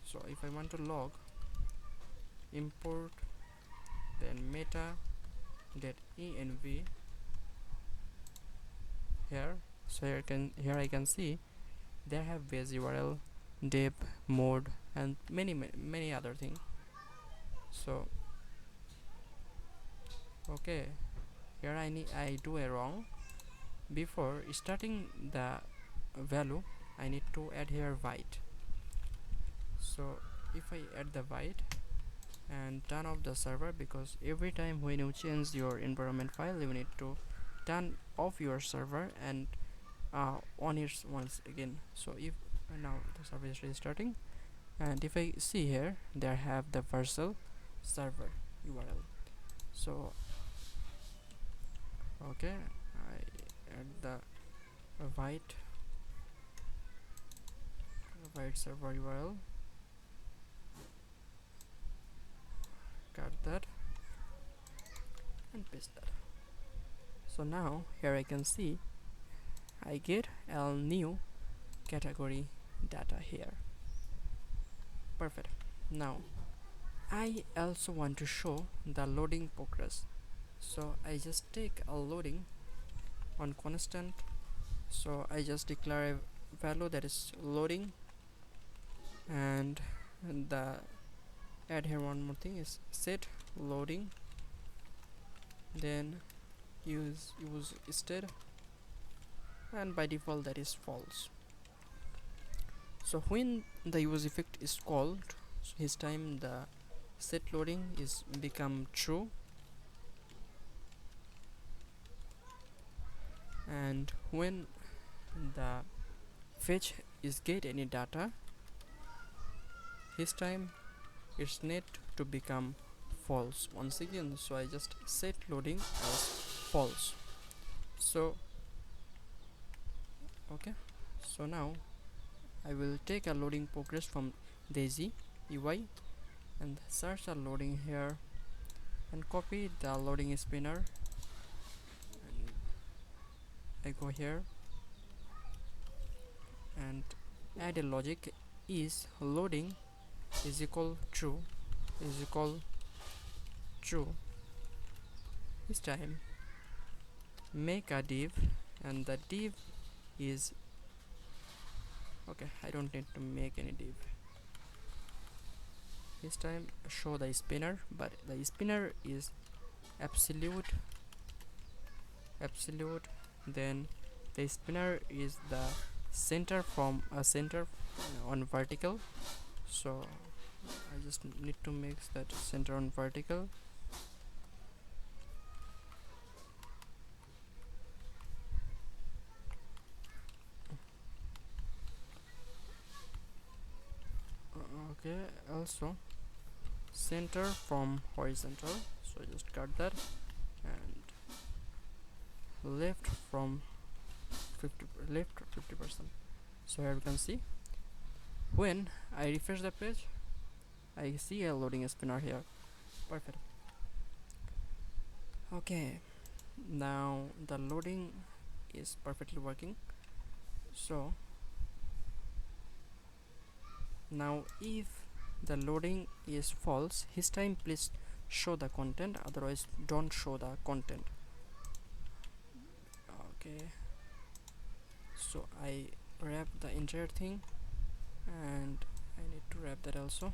so if I want to log import then meta that env here, so here I can see they have base URL, deb, mode, and many other things. So okay, here I do a wrong. Before starting the value, I need to add here void. So if I add the void and turn off the server, because every time when you change your environment file, you need to turn off your server and on it once again. So if now the server is restarting, and if I see here, there have the virtual server URL. So okay, I add the void server URL, cut that and paste that. So now here I can see I get a new category data here. Perfect. Now I also want to show the loading progress, so I just take a loading on constant, so I just declare a value that is loading, and the add here one more thing is set loading, then use instead, and by default that is false. So when the use effect is called, so this time the set loading is become true, and when the fetch is get any data, this time it's need to become false once again. So I just set loading as false. So okay, so now I will take a loading progress from Daisy UI and search a loading here and copy the loading spinner, and I go here and add a logic is loading is equal true this time make a div, and the div is okay, I don't need to make any div. This time show the spinner, but the spinner is absolute, then the spinner is the center from a center on vertical, so I just need to make that center on vertical. Okay, also center from horizontal, so just cut that, and left from 50%. So here we can see when I refresh the page, I see a loading spinner here. Perfect. Okay, now the loading is perfectly working. So now if the loading is false, his time please show the content, otherwise don't show the content. Okay, so I wrap the entire thing, and I need to wrap that also.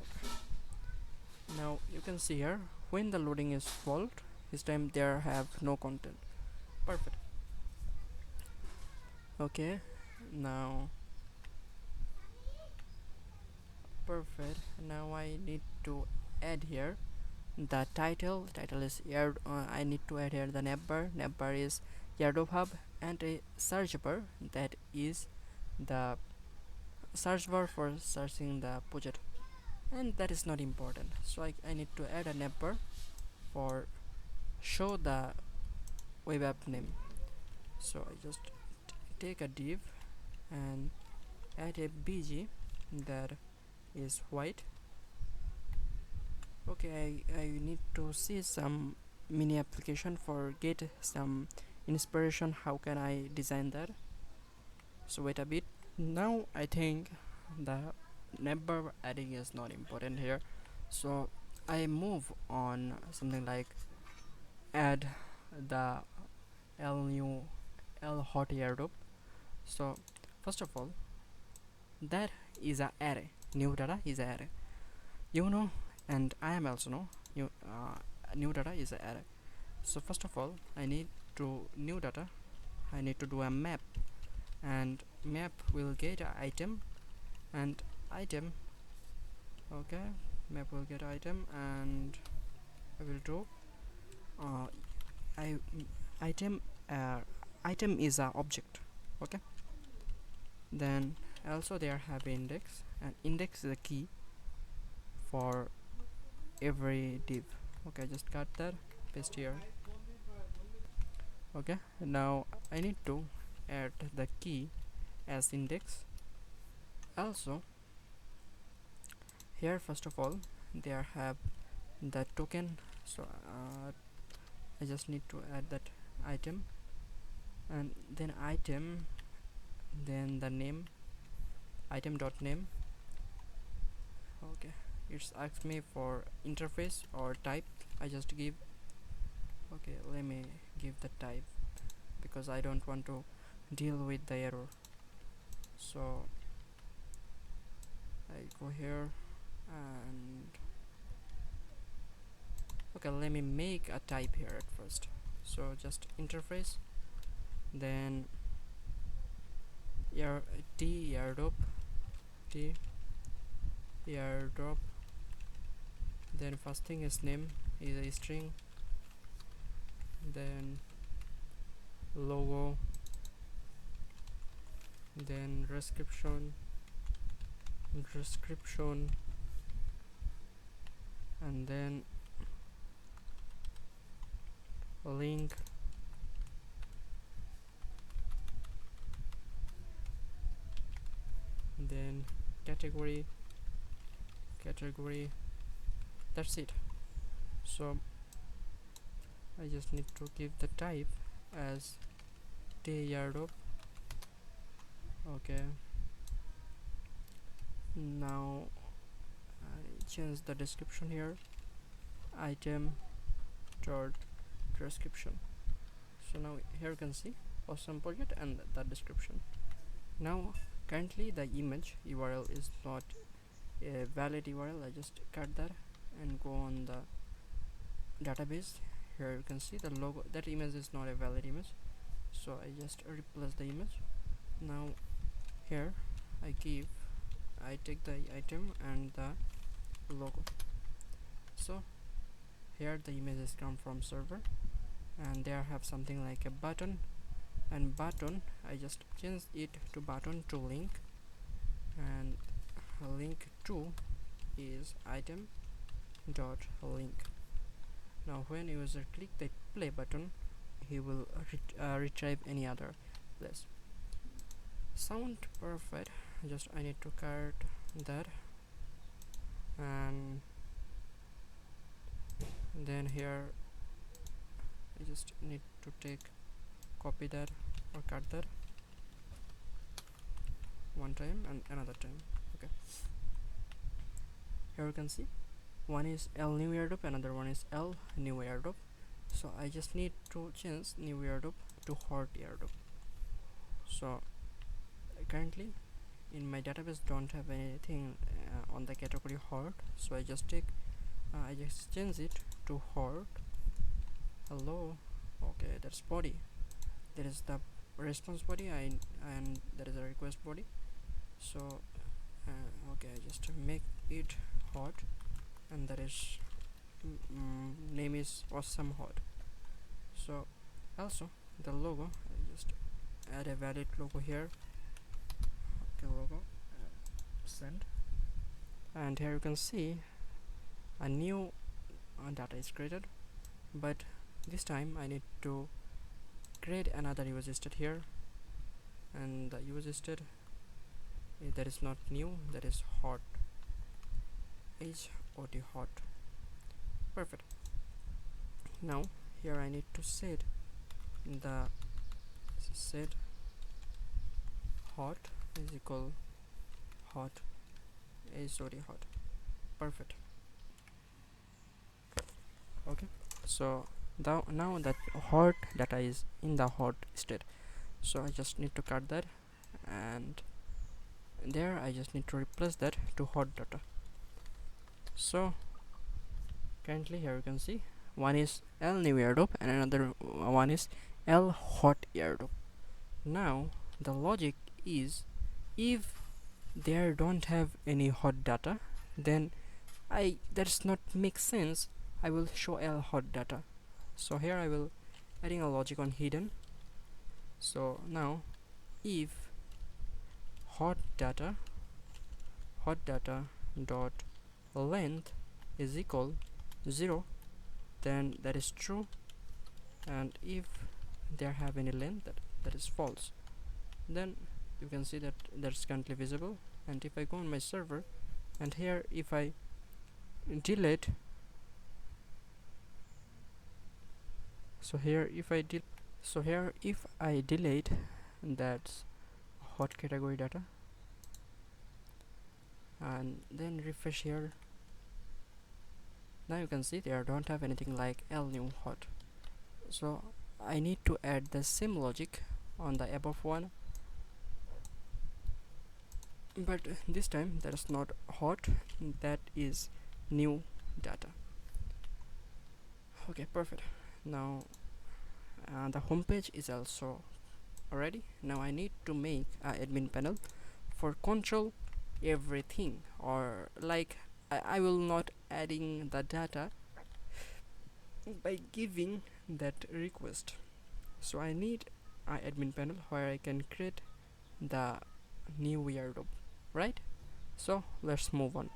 Okay. Now you can see here, when the loading is fault, this time there have no content. Perfect. Okay, now perfect. Now I need to add here the title is aired. I need to add here the navbar is Airdrop hub, and a search bar, that is the search bar for searching the project, and that is not important, so I need to add a navbar for show the web app name. So I just take a div and add a bg that is white. Okay, I need to see some mini application for get some inspiration how can I design that. So wait a bit. Now I think the number adding is not important here, so I move on something like add the l new l hot airdrop. So first of all, that is a array, new data is a array, you know, and I am also know new new data is a array. So first of all, I need to new data, I need to do a map, and map will get a item, and item, okay, map will get item, and I will do uh, I item item is a object. Okay, then also there have index, and index is a key for every div. Okay, just cut that, paste here. Okay, now I need to add the key as index. Also here first of all there have the token, so I just need to add that item, and then item, then the name, item dot name. Okay, it's asked me for interface or type, I just give, okay, let me give the type because I don't want to deal with the error. So I go here and okay, let me make a type here at first. So just interface, then airdrop, t airdrop, then first thing is name is a string, then logo, then description, and then link, then category, that's it. So I just need to give the type as airdrop. Okay, now I change the description here, item dot description. So now here you can see awesome project and the description. Now currently the image URL is not a valid URL, I just cut that and go on the database. Here you can see the logo, that image is not a valid image, so I just replace the image. Now here I take the item and the logo. So here the images come from server, and there have something like a button, and button I just change it to button to link, and link to is item dot link. Now when user click the play button, he will retrieve any other place. Sound perfect, just I need to cut that, and then here I just need to copy that or cut that one time and another time. Okay, here you can see one is L new airdrop, another one is L new airdrop. So I just need to change new airdrop to hot airdrop. So currently in my database don't have anything on the category hot, so I just change it to hot. Hello. Okay, that's body, there is the response body, and there is a request body. So okay, I just make it hot, and that is name is awesome hot. So also the logo, I just add a valid logo here. Okay, logo, send, and here you can see a new data is created, but this time I need to create another user state here, and the user state that is not new, that is hot, hot, hot. Perfect. Now here I need to set hot is equal hot hot. Perfect. Okay, so now that hot data is in the hot state, so I just need to cut that, and there I just need to replace that to hot data. So currently here you can see one is L new airdrop and another one is L hot airdrop. Now the logic is, if there don't have any hot data, then that's not make sense. I will show L hot data. So here I will adding a logic on hidden. So now if hot data dot length is equal 0, then that is true, and if there have any length, that is false. Then you can see that that's currently visible. And if I go on my server, and here if I delete, if I delete that hot category data and then refresh here, now you can see there don't have anything like L new hot. So I need to add the same logic on the above one, but this time that is not hot, that is new data. Okay, perfect. Now the home page is also already. Now I need to make a admin panel for control everything, or like I will not adding the data by giving that request. So I need a admin panel where I can create the new airdrop, right? So let's move on.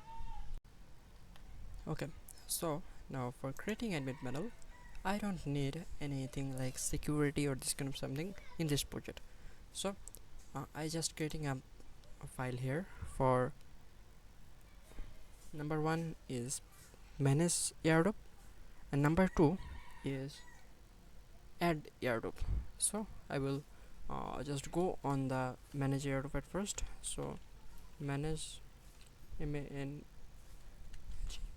Okay, so now for creating admin panel, I don't need anything like security or this kind of something in this project. So I just creating a file here for number 1 is manage airdrop, and number 2 is add airdrop. So I will just go on the manage airdrop at first. So manage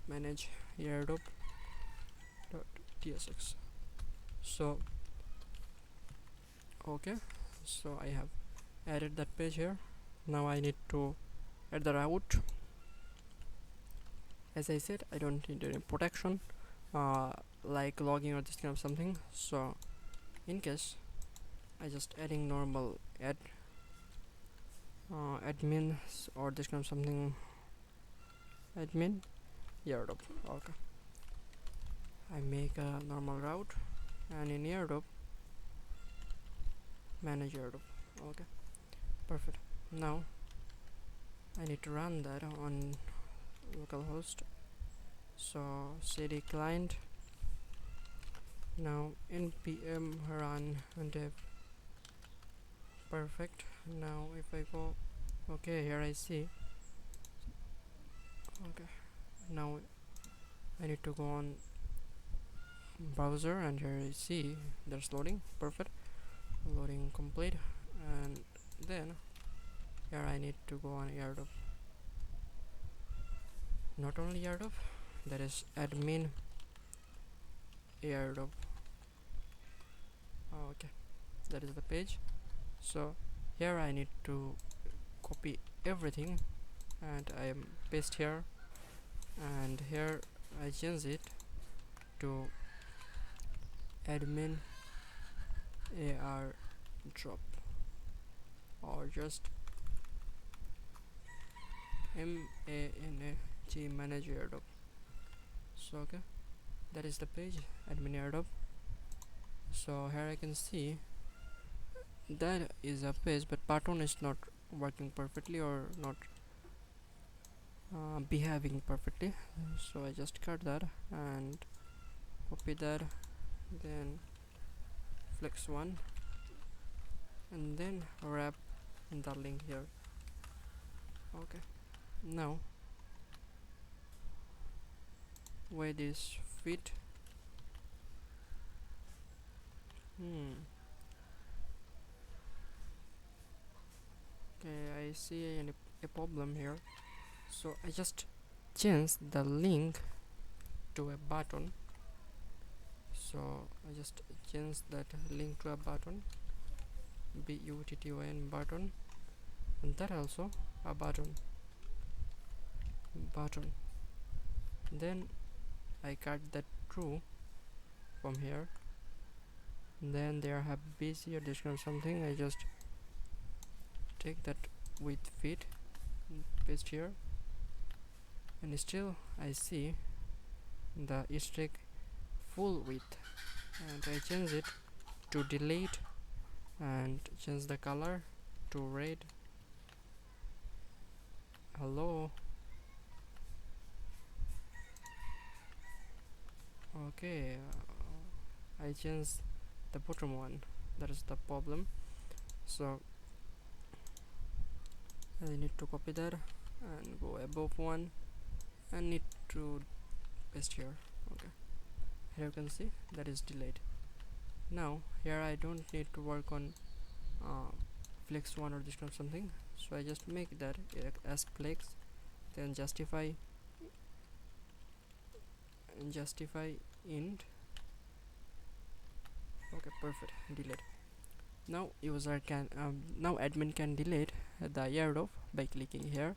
manage airdrop .tsx. So okay, so I have added that page here. Now I need to add the route. As I said, I don't need any protection like logging or this kind of something. So in case I just adding normal admins or this kind of something, admin airdrop. Okay, I make a normal route, and in airdrop manage airdrop. Okay, perfect. Now I need to run that on localhost. So cd client, now npm run dev. Perfect. Now if I go, okay, here I see. Okay, now I need to go on browser, and here you see there's loading. Perfect, loading complete. And then here I need to go on airdrop, not only airdrop, that is admin airdrop. Okay, that is the page. So here I need to copy everything, and I am paste here, and here I change it to admin AR drop, or just MANAG manage airdrop. So okay, that is the page, admin airdrop. So here I can see that is a page, but button is not working perfectly, or not behaving perfectly. So I just cut that and copy that, then flex one, and then wrap the link here. Okay, now where this fit. Okay, I see a problem here. So I just change the link to a button. So I just change that link to a button, button button, and that also a button. Then I cut that true from here. Then there have base here, description something. I just take that with fit and paste here, and still I see the stack full width, and I change it to delete and change the color to red. Hello. Okay, I changed the bottom one, that is the problem. So I need to copy that and go above one, and need to paste here. Okay, here you can see that is delayed. Now here I don't need to work on flex one or this kind of something, so I just make that as flex, then justify int. Okay, perfect, delete. Now user can now admin can delete the airdrop by clicking here,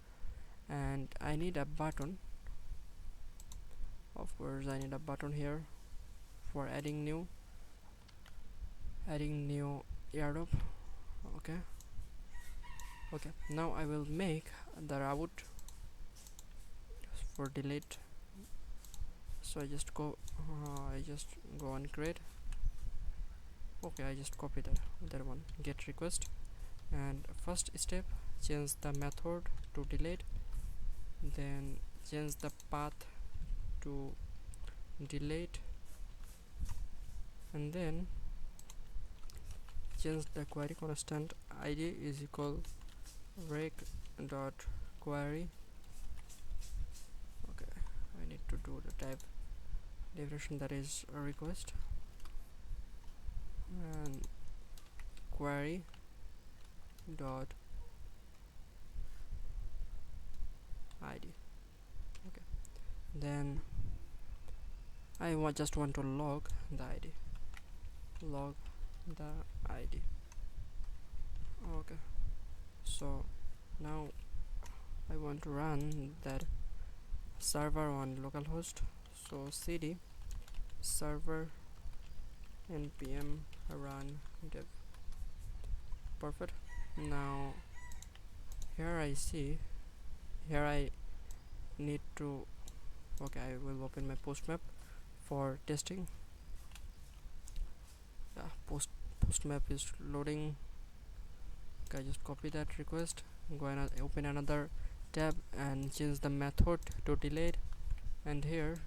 and I need a button. Of course I need a button here for adding new airdrop. Okay, now I will make the route for delete. So I just go on create. Okay, I just copy that one, get request, and first step, change the method to delete, then change the path to delete, and then change the query constant id is equal rec dot query. Okay, I need to do the type definition, that is a request, and query dot id. Okay, then I just want to log the id. Okay, so now I want to run that server on localhost. So cd server npm run dev. Perfect. Now here I need to, okay, I will open my post map for testing. Yeah, post map is loading. Okay, just copy that request, go and open another tab and change the method to delete, and here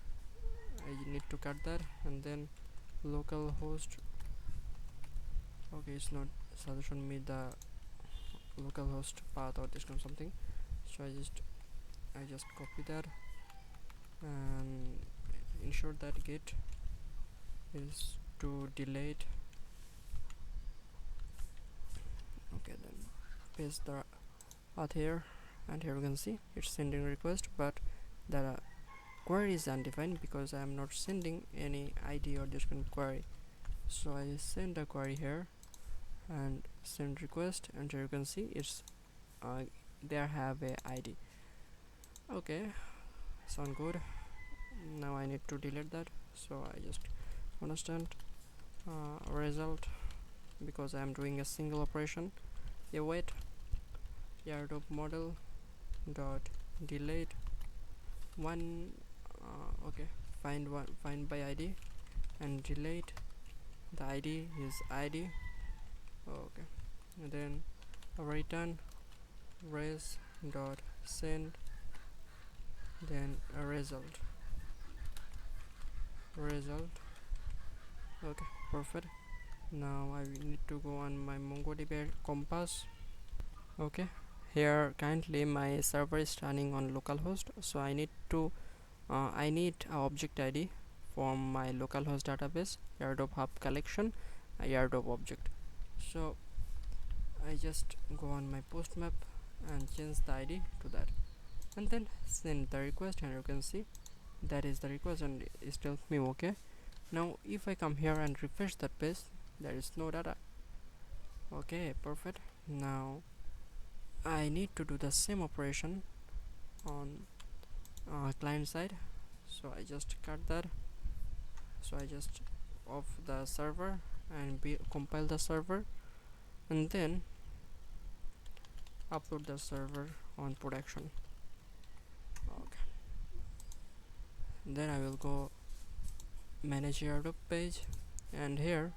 I need to cut that, and then localhost. Okay, it's not suggestion me the localhost path or this kind of something, so I just copy that and ensure that git is to delete. Okay, then paste the auth here, and here you can see it's sending request, but the query is undefined because I am not sending any ID or this kind of query. So I send a query here and send request, and here you can see it's there have a ID. Okay, sound good. Now I need to delete that, so I just constant result, because I am doing a single operation. Await airdrop model dot delete one. Okay, find by ID and delete the ID is ID. Okay, and then return res dot send, then a result. Okay, perfect. Now I need to go on my MongoDB compass. Okay, here currently my server is running on localhost, so I need a object ID from my localhost database, airdrop hub collection, airdrop object. So I just go on my post map and change the ID to that, and then send the request, and you can see that is the request and it tells me okay. Now if I come here and refresh that page, there is no data. Okay, perfect. Now I need to do the same operation on client side, so I just cut that. So I just off the server and compile the server, and then upload the server on production. Okay, then I will go manage airdrop page, and here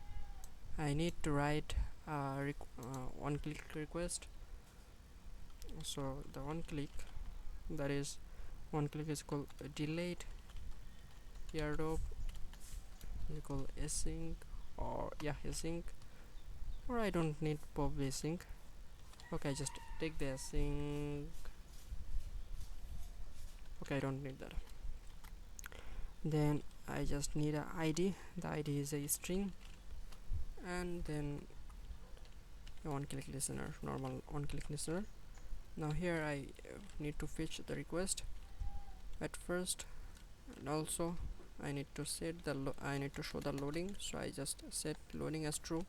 I need to write one click request. So the one click, that is one click is called delete airdrop is called async, or async, or I don't need probably async. Okay, I just take the async. Okay, I don't need that. Then I just need a ID. The ID is a string, and then a one click listener, normal one click listener. Now here I need to fetch the request at first, and also I need to set the I need to show the loading, so I just set loading as true.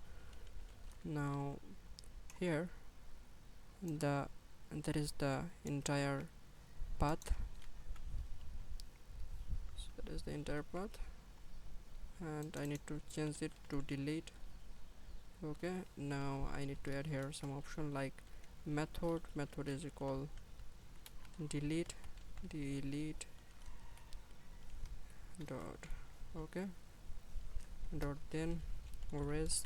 Now here there is the entire path, so that is the entire path, and I need to change it to delete. Okay, now I need to add here some option like method is equal delete dot, okay, dot then res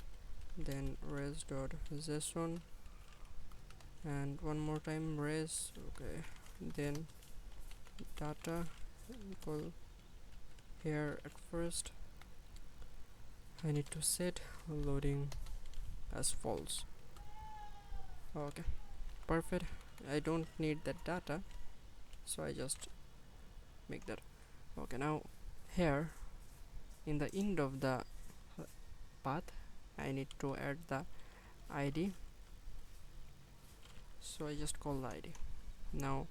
dot json, and one more time res. Okay, then data equal, here at first I need to set loading as false. Okay, perfect. I don't need that data, so I just make that. Okay, now here in the end of the path I need to add the ID, so I just call the ID. Now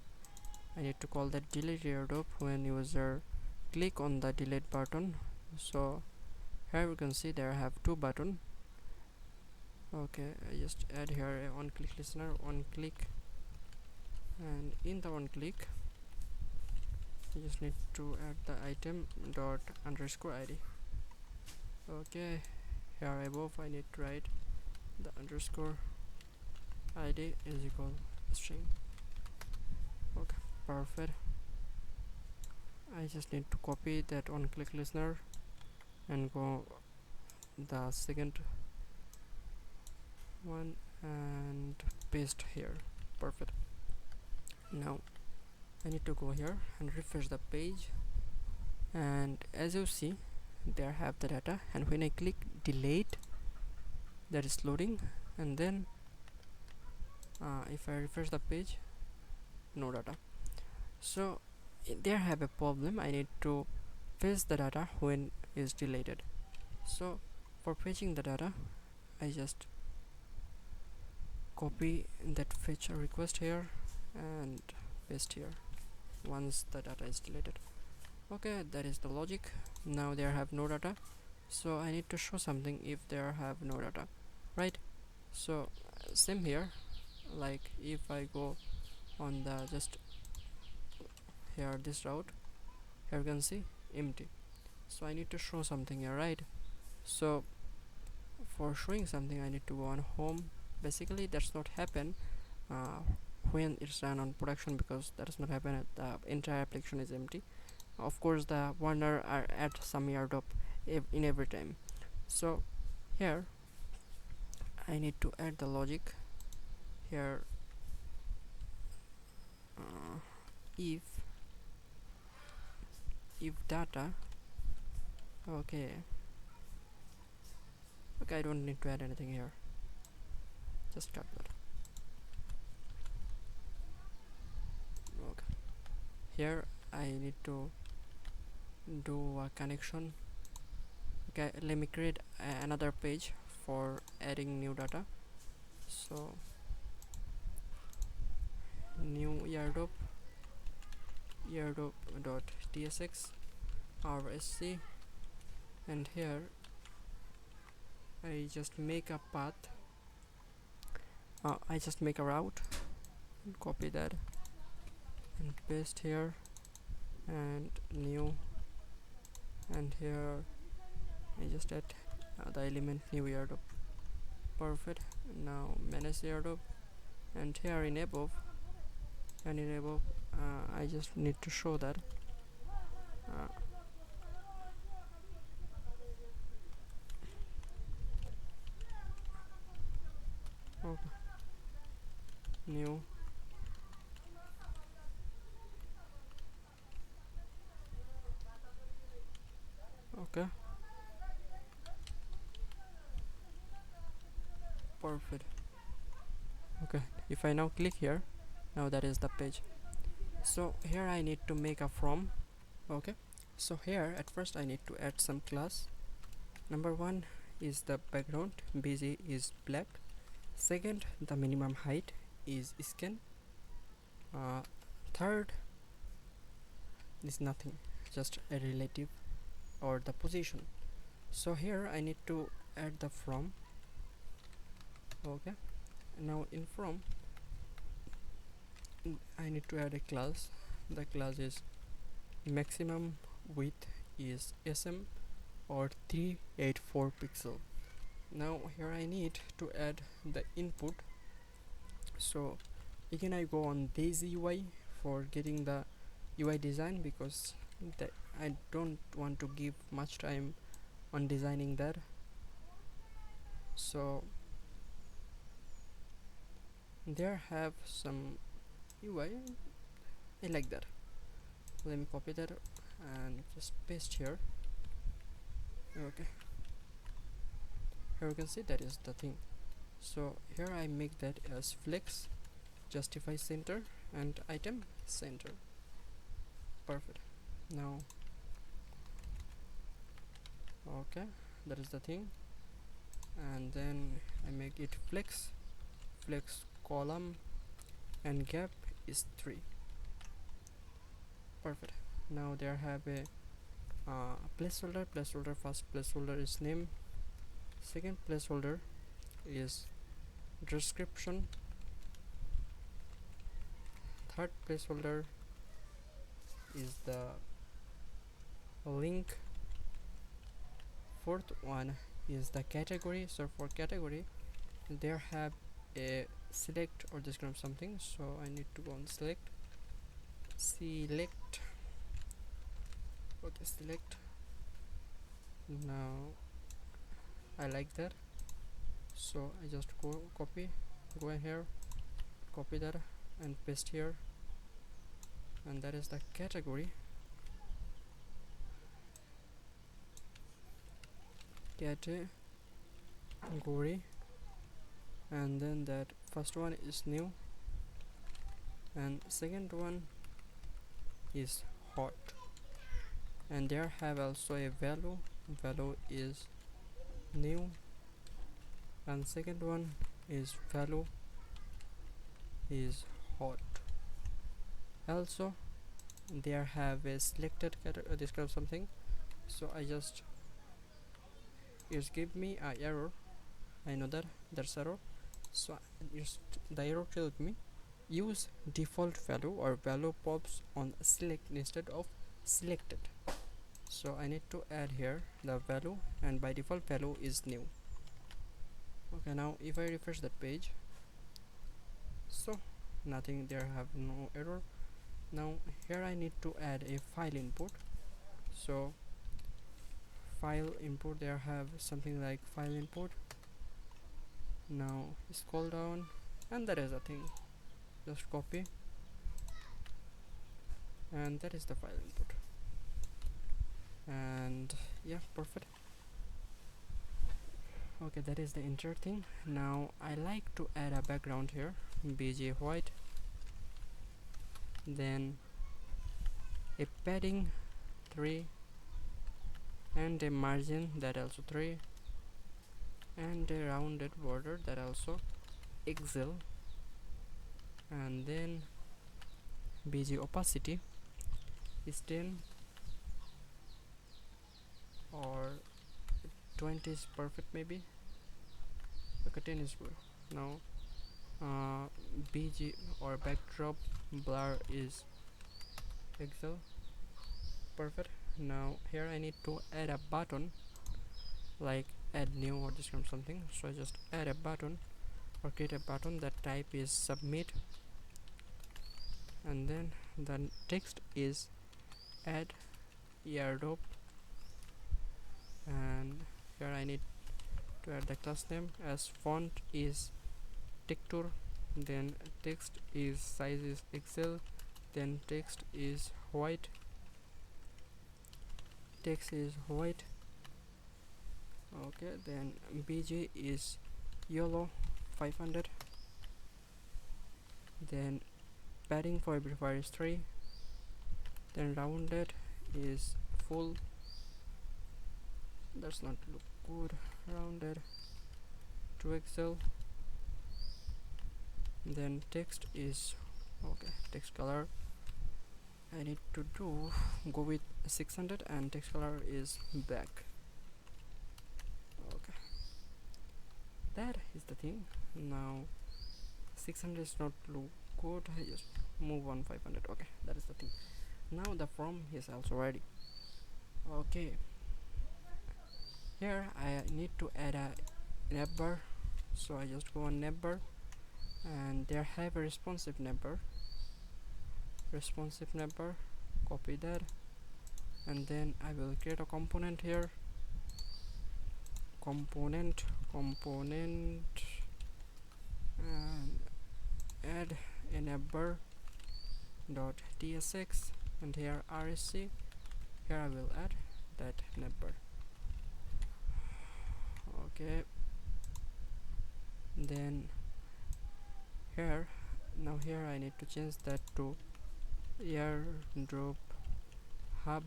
I need to call that delete airdrop when user click on the delete button. So here you can see there I have two buttons. Okay, I just add here a one click listener, one click, and in the one click you just need to add the item dot underscore ID. Okay, here above I need to write the underscore ID is equal string. Okay, perfect. I just need to copy that one click listener and go the second one and paste here. Perfect. Now I need to go here and refresh the page, and as you see there have the data, and when I click delete, that is loading, and then if I refresh the page, no data. So there have a problem. I need to fetch the data when is deleted. So for fetching the data, I just copy that fetch request here and paste here once the data is deleted. Okay, that is the logic. Now there have no data, so I need to show something if there have no data, right? So same here, like if I go on the just here this route, here you can see empty, so I need to show something here, right? So for showing something I need to go on home. Basically that's not happen uh, when it's run on production, because that does not happen at the entire application is empty. Of course the warner are at some airdrop in every time. So here I need to add the logic here. If data, okay, I don't need to add anything here, just cut that. Okay, here I need to do a connection. Okay, let me create another page for adding new data. So new airdrop dot tsx rsc, and here I just make a path. I just make a route and copy that and paste here and new, and here I just add the element new airdrop. Perfect. Now manage airdrop, and here in above I just need to show that okay, new, okay, perfect. Okay, if I now click here, now that is the page. So here I need to make a from. Okay, so here at first I need to add some class. Number one is the background, bg is black. Second, the minimum height is scan. Third is nothing, just a relative or the position. So here I need to add the from. Okay, now in from I need to add a class. The class is maximum width is sm or 384 pixel. Now here I need to add the input. So again I go on this UI for getting the UI design, because I don't want to give much time on designing that. So there have some UI I like that. Let me copy that and just paste here. Okay, here you can see that is the thing. So here I make that as flex, justify center, and item center. Perfect. Now okay, that is the thing. And then I make it flex column, and gap is 3. Perfect. Now there have a placeholder. First placeholder is name, second placeholder is description, third placeholder is the link, fourth one is the category. So for category there have a select or this kind of something, so I need to go on select. Okay, select. Now I like that, so I just go in here, copy that and paste here, and that is the category. And then that first one is new, and second one is hot, and there have also a value is new, and second one is value is hot. Also there have a selected describe something, so I just it's give me a error. I know that there's error, so just the error tells me use default value or value pops on select instead of selected. So I need to add here the value, and by default value is new. Okay, now if I refresh that page, so nothing, there have no error. Now here I need to add a file input. So file input, there have something like file input. Now scroll down, and that is the thing, just copy, and that is the file input. And yeah, perfect. Okay, that is the enter thing. Now I like to add a background here, bg white, then a padding 3, and a margin that also 3, and a rounded border that also excel, and then bg opacity is 10 or 20 is perfect maybe. Okay, 10 is good. Now bg or backdrop blur is excel, perfect. Now here I need to add a button, like add new or describe something, so I just add a button or create a button that type is submit, and then the text is add airdrop, and here I need to add the class name as font is texture, then text is size is excel, then text is white, okay, then bg is yellow 500, then padding for everywhere is 3, then rounded is full, that's not look good, rounded to excel, then text is okay, text color I need to go with 600, and text color is black. Okay, that is the thing. Now 600 is not look good, I just move on 500. Okay, that is the thing. Now the form is also ready. Okay, here I need to add a neighbor, so I just go on neighbor, and there have a responsive neighbor, copy that, and then I will create a component here, component, and add a neighbor dot tsx, and here rsc, here I will add that neighbor. Okay, then here, now here I need to change that to airdrop hub,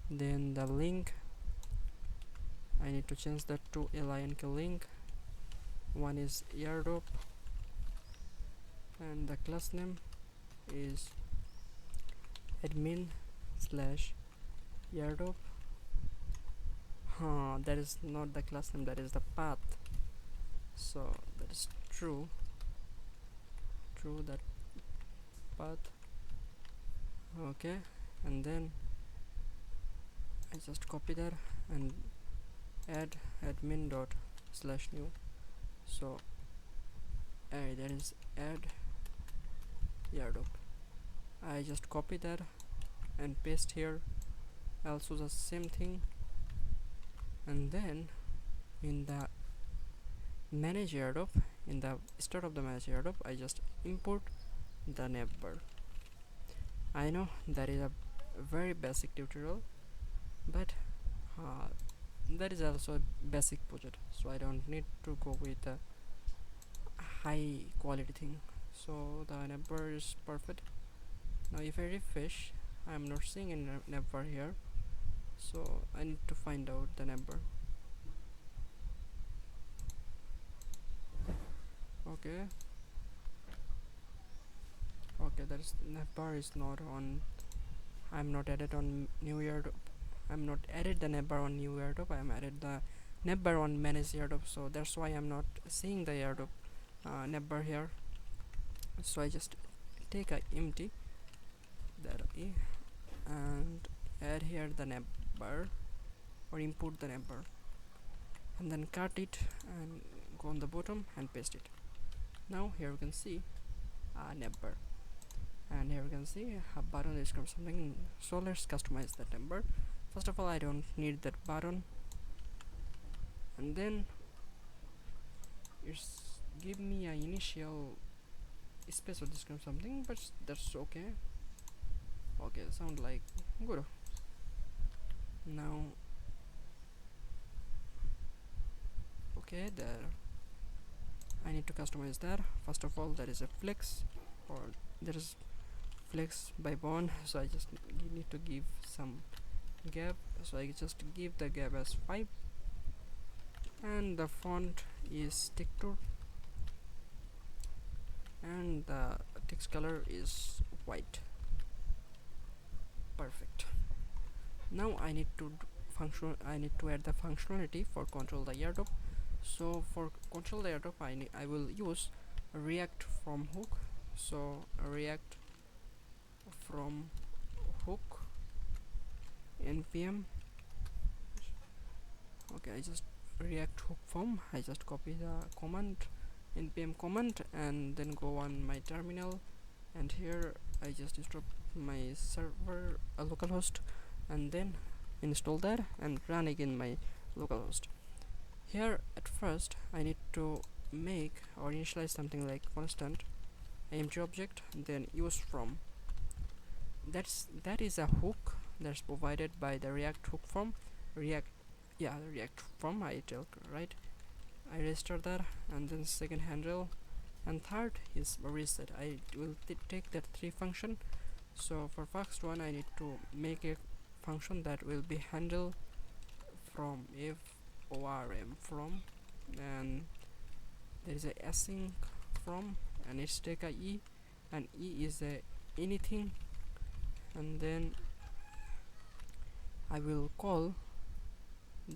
then the link I need to change that to link link, one is airdrop, and the class name is admin slash airdrop. That is not the class name, that is the path, so that is true that path. Okay, and then I just copy that and add admin dot slash new, so that is add airdrop. I just copy that and paste here, also the same thing, and then in the manage airdrop, in the start of the manage airdrop, I just import the neighbor. I know that is a very basic tutorial, but that is also a basic project, so I don't need to go with a high quality thing. So the neighbor is perfect. Now if I refresh, I am not seeing any neighbor here, so I need to find out the neighbor. Okay, okay, that is navbar is not on. I'm not added on new airdrop. I'm not added the navbar on new airdrop. I'm added the navbar on manage airdrop, so that's why I'm not seeing the airdrop navbar here. So I just take a empty that and add here the navbar, or import the navbar, and then cut it and go on the bottom and paste it. Now here we can see a navbar, and here we can see a button is something. So let's customize that navbar. First of all, I don't need that button, and then it's give me a initial space or describe something, but that's okay. Okay, sound like good. Now okay, there I need to customize that. First of all, there is a flex, or there is flex by bond, so I just need to give some gap, so I just give the gap as 5, and the font is tick2, and the text color is white. Perfect. Now I need to add the functionality for control the airdrop. So for control the airdrop, I will use react from hook. So react from hook npm. Okay, I just react hook form. I just copy the command, npm command, and then go on my terminal, and here I just install my server localhost, and then install that and run again my localhost. Here at first I need to make or initialize something like constant empty object, then use from. That is a hook that's provided by the react hook form. React from I tell right. I register that, and then second handle, and third is reset. I will take that 3 function. So for first one, I need to make a function that will be handle from form from, and there is a async from, and it's take a e, and e is a anything, and then I will call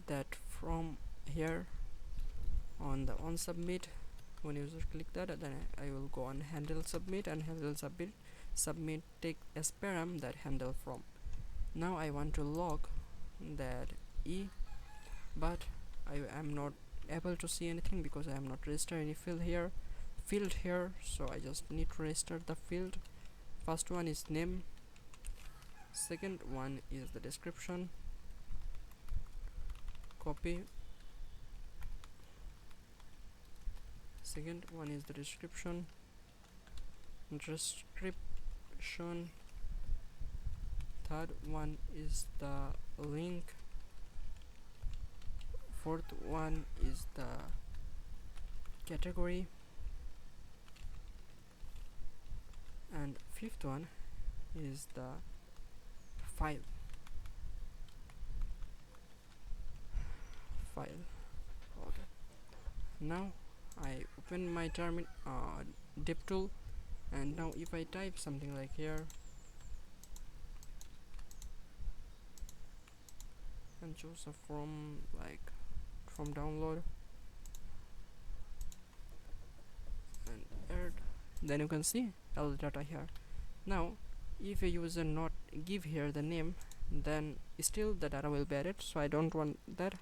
that from here on the on submit. When user click that, then I will go on handle submit, and handle submit take as param that handle from. Now I want to log that e, but I am not able to see anything because I am not registered any field here, so I just need to register the field. First one is name, second one is the description, copy, second one is the description, third one is the link, fourth one is the category, and fifth one is the file. Okay, now I open my dev tool, and now if I type something like here and choose a from download and add, then you can see all the data here. Now if a user not give here the name, then still the data will be added, so I don't want that.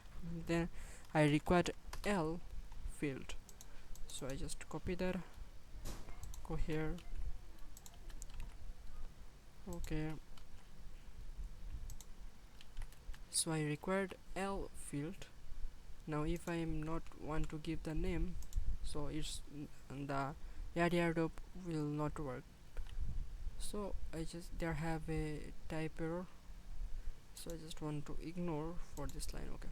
Then I require L field, so I just copy that, go here, okay, so I required L field. Now if I am not want to give the name, so it's the airdrop will not work. So there have a type error, so I just want to ignore for this line. Okay,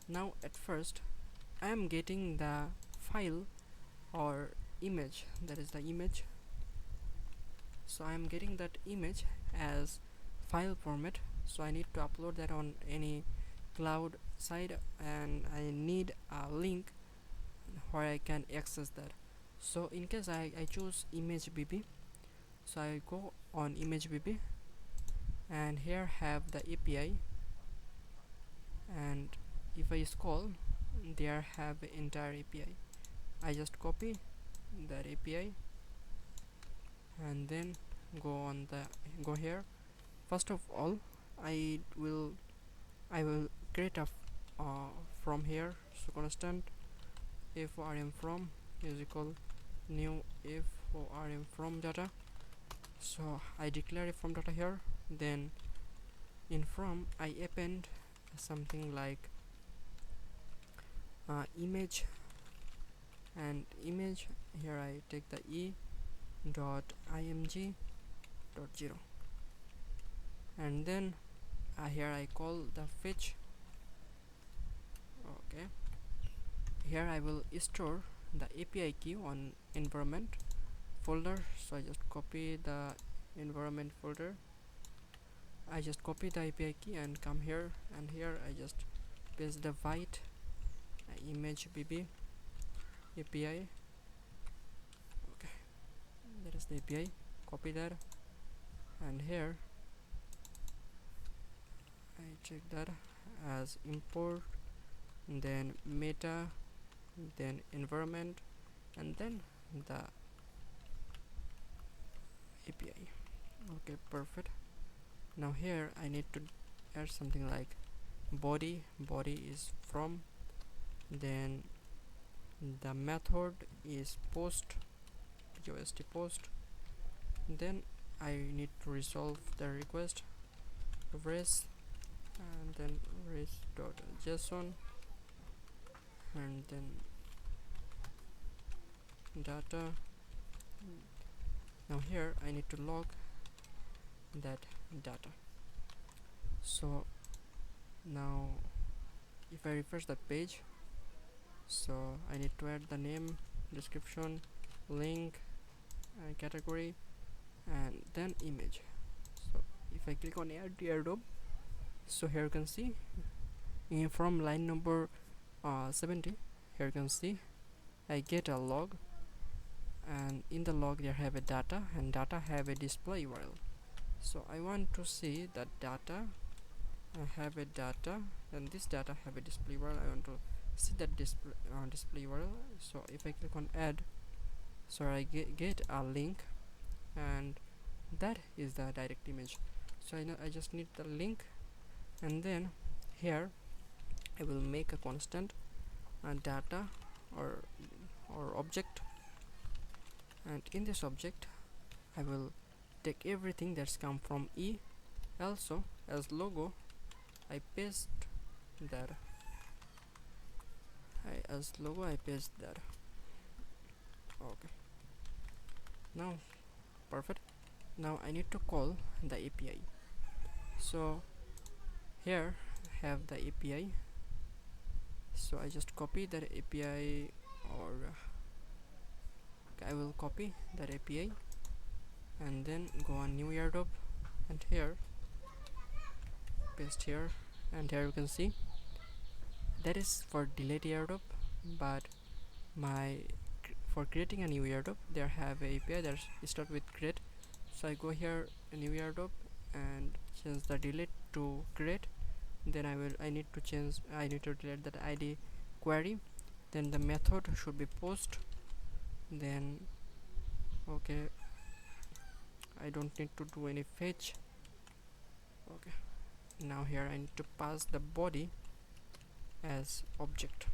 now at first I am getting the file or image, that is the image, so I am getting that image as file format, so I need to upload that on any cloud side, and I need a link where I can access that. So in case I choose image bb, so I go on image bb, and here have the API, and if I scroll, there have entire API. I just copy that API and then go here. First of all, I will create a from here. So constant form from is equal new form from data. So I declare it from data here. Then in from I append something like image, and image here I take the e dot img dot 0, and then here I call the fetch. Okay, here I will store the API key on environment folder. So I just copy the environment folder, I just copy the API key and come here, and here I just paste the byte image bb API. Okay, that is the API, copy that, and here I check that as import, then meta, then environment, and then the API. Okay, perfect. Now here I need to add something like body is from, then the method is post post, then I need to resolve the request res, and then res.json, and then data. Now here I need to log that data. So now if I refresh the page, so I need to add the name, description, link, category, and then image. So if I click on add airdrop, so here you can see from line number 70, here you can see I get a log, and in the log there have a data, and data have a display URL. So I want to see that data have a data, and this data have a display URL. I want to see that display URL. So if I click on add, so I get a link, and that is the direct image. So I just need the link, and then here I will make a constant data or object, and in this object I will take everything that's come from e. Also as logo I paste that, I paste that. Okay, now perfect. Now I need to call the API. So here have the API, so I just copy that API, or I will copy that API and then go on new airdrop, and here paste here, and here you can see that is for delete airdrop, but for creating a new airdrop there have a API that start with create. So I go here a new airdrop and change the delete to create, then I need to delete that ID query, then the method should be post, then okay, I don't need to do any fetch. Okay, now here I need to pass the body as object.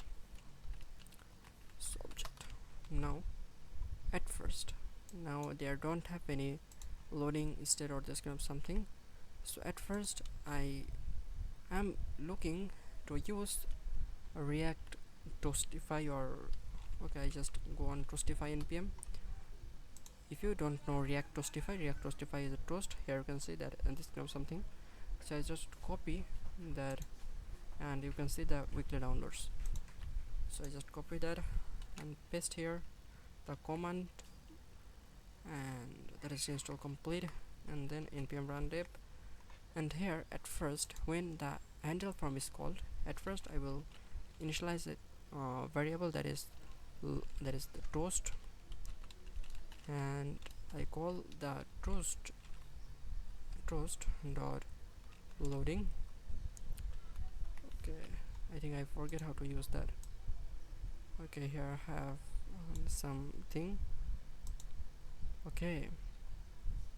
So object. Now at first, now there don't have any loading state or this kind of something. So at first I am looking to use React Toastify, or okay, I just go on Toastify npm. If you don't know React Toastify is a toast. Here you can see that, and this kind of something. So I just copy that, and you can see the weekly downloads. So I just copy that and paste here the command, and that is install complete, and then npm run dep. And here at first, when the handle form is called, at first I will initialize a variable that is the toast, and I call the toast dot loading. Okay, I think I forget how to use that. Okay, here I have something. Okay,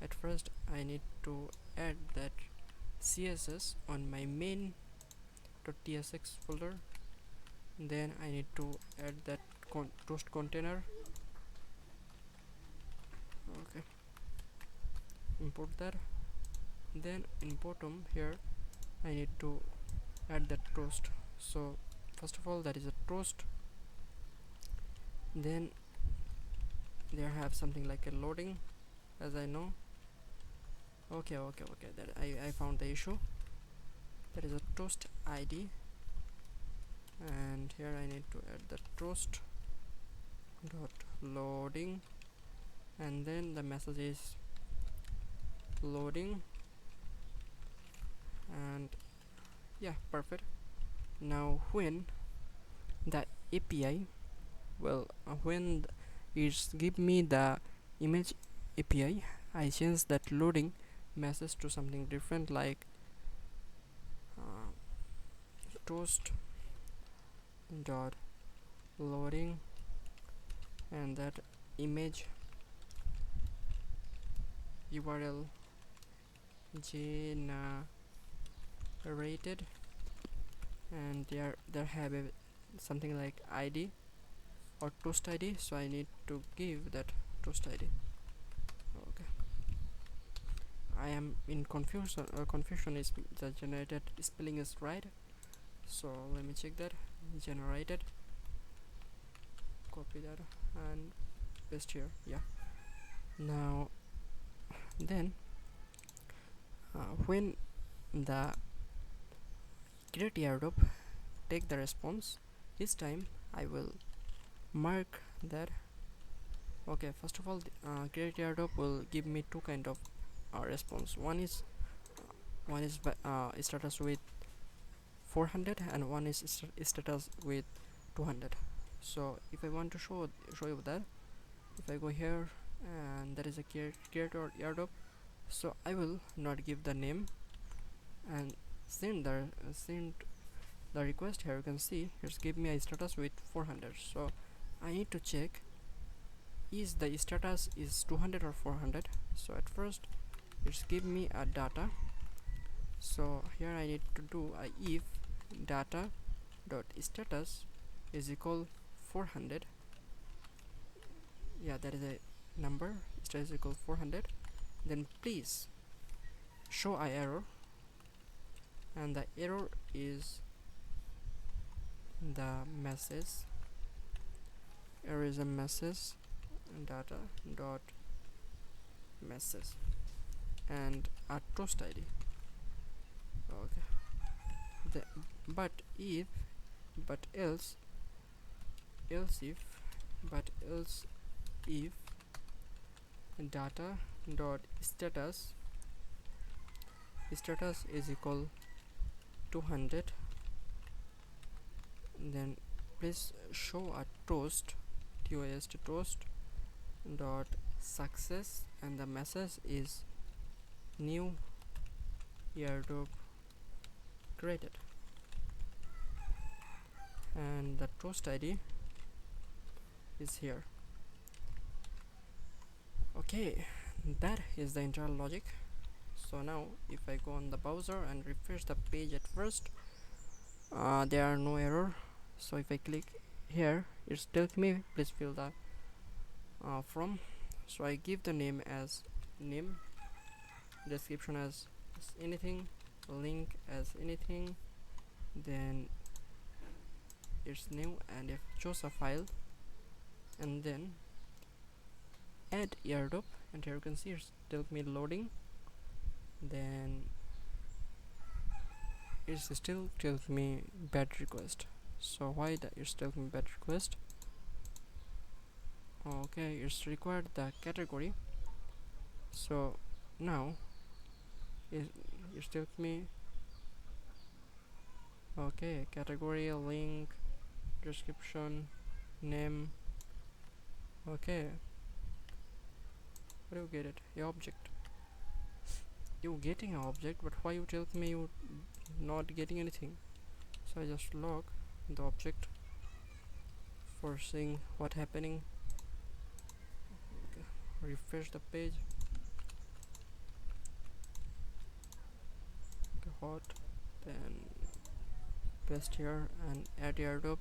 at first I need to add that css on my main.tsx folder. Then I need to add that toast container. Okay, import that. Then in bottom here I need to add that toast. So first of all, that is a toast. Then there have something like a loading, as I know. Okay, that I found the issue. That is a toast id, and here I need to add the toast dot loading, and then the message is loading, and yeah, perfect. Now when the API, when it's give me the image API, I change that loading message to something different, like uh, toast dot loading, and that image URL generated, and there have something like ID or toast ID, so I need to give that toast ID. Okay, I am in confusion. Confusion is the generated spelling is right, so let me check that. Generated, copy that and paste here. Yeah, now then when the create airdrop take the response, this time I will mark that. Okay, first of all, create airdrop will give me two kind of response. One is status with 400, and one is status with 200. So if I want to show you that, if I go here and there is a create or airdrop, so I will not give the name and send the request. Here you can see it's give me a status with 400, so I need to check is the status is 200 or 400. So at first it's give me a data, so here I need to do a if data dot status is equal 400. Yeah, that is a number. Status is equal 400. Then please show a error, and the error is the message. Error is a message data dot message and a toast ID. Okay, but if but else if data dot status is equal 200, then please show a toast dot success, and the message is new airdrop created, and the toast ID is here. Okay, that is the entire logic. So now if I go on the browser and refresh the page, at first there are no error. So if I click here, it's tells me please fill the from. So I give the name as name, description as anything, link as anything, then it's new, and if choose a file, and then add airdrop, and here you can see it's tells me loading. Then it still tells me bad request. So why that it's telling me bad request? Okay, it's required the category. So now it tells me okay, category, link, description, name. Okay, How do you get it? A object. You getting an object, but why you tell me you not getting anything? So I just log the object for seeing what happening. Okay. Refresh the page. Okay, hot. Then paste here and add airdrop,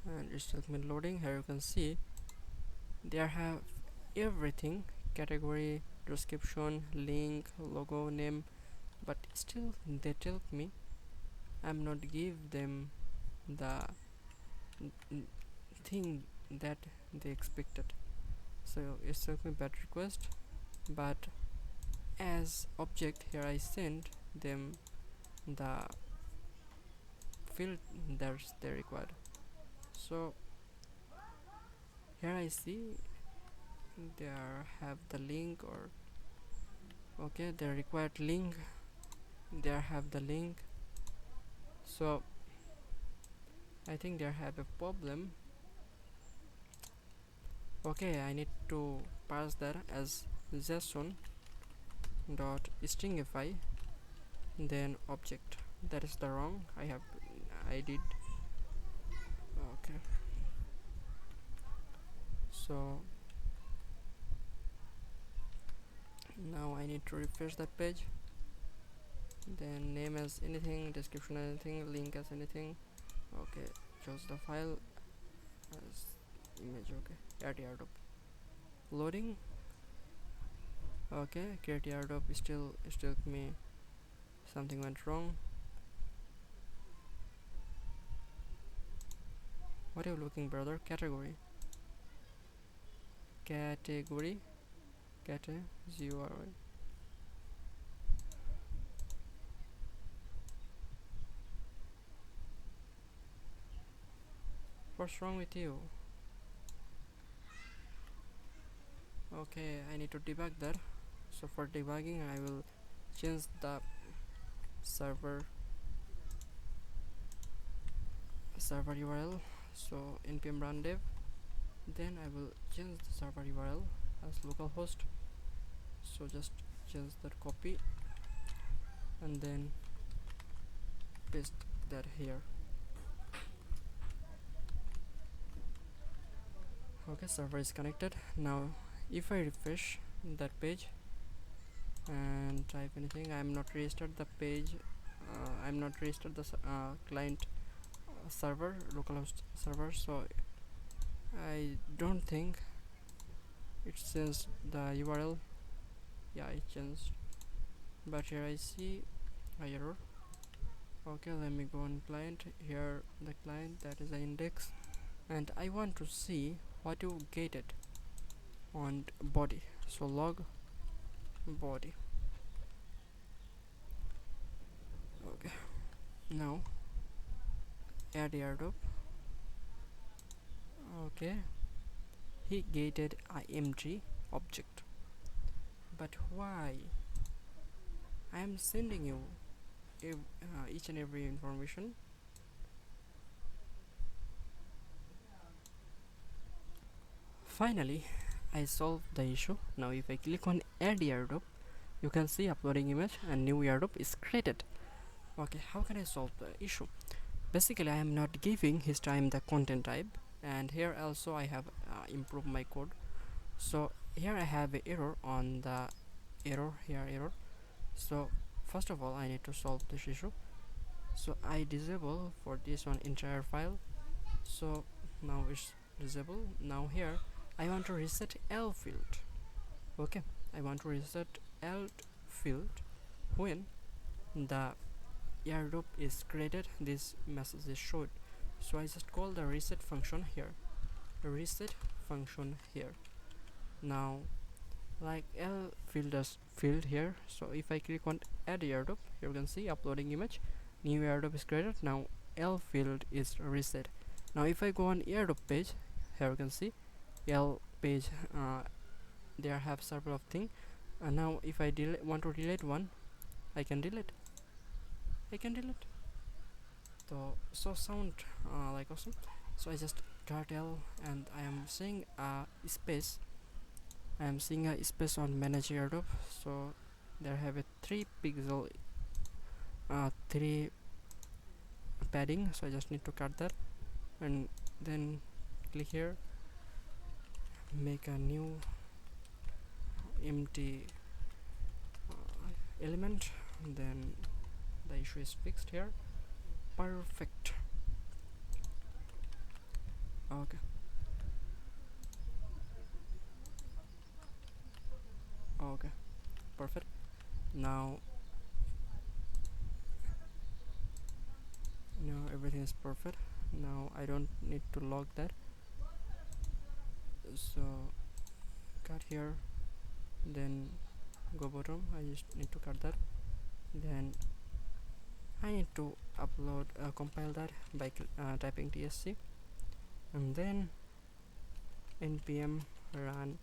and it's still me loading. Here you can see there have everything: category, description, link, logo, name, but still they tell me I'm not give them the thing that they expected. So it's took me bad request, but as object here I send them the field that they required. So here I see there have the link, or okay, the required link, there have the link. So I think there have a problem. Okay, I need to pass that as JSON dot stringify, then object. That is the wrong. I did. Okay. So now I need to refresh that page. Then name as anything, description anything, link as anything. Okay, choose the file as image. Okay, add airdrop. Loading. Okay, create airdrop. Still me something went wrong. What are you looking, brother? Category. Category. Category. What's wrong with you? Okay, I need to debug that. So for debugging, I will change the server URL. So npm run dev. Then I will change the server URL as localhost. So just change that, copy, and then paste that here. Okay, server is connected. Now if I refresh that page and type anything, I'm not registered the page. I'm not registered the client server, localhost server. So I don't think it changed the URL. Yeah, it changed, but here I see a error. Okay, let me go on client. Here the client, that is the index, and I want to see what you get it on body. So log body. Okay, now add airdrop. Okay, he gated img object, but why I am sending you each and every information? Finally I solved the issue. Now if I click on add airdrop, you can see uploading image and new airdrop is created. Okay, how can I solve the issue? Basically I am not giving his time the content type, and here also I have improved my code. So here I have a error on the error. So first of all I need to solve this issue. So I disable for this one entire file. So now it's disabled. Now here I want to reset L field. Okay, I want to reset L field. When the airdrop is created, this message is showed. So I just call the reset function here. Now like L field is filled here. So if I click on add airdrop, you can see uploading image, new airdrop is created. Now L field is reset. Now if I go on airdrop page, here you can see L page, there have several of things. And now if I want to delete one, I can delete. So sound like awesome. So I just turtle and I am saying space I am seeing a space on manage airdrop, so there have a 3 pixel 3 padding, so I just need to cut that and then click here, make a new empty element, then the issue is fixed here. Perfect. Okay, okay, perfect. Now everything is perfect. Now I don't need to log that, so cut here, then go bottom. I just need to cut that, then I need to upload compile that by typing tsc, and then npm run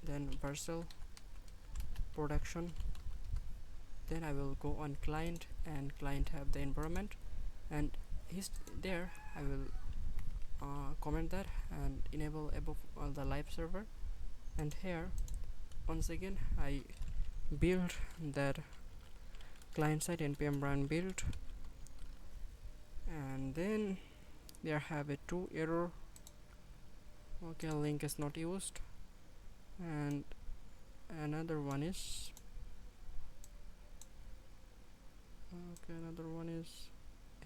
then Vercel production. Then I will go on client, and client have the environment, and there I will comment that and enable above all the live server. And here once again I build that client side npm run build, and then there have a 2 error. Okay, link is not used, and another one is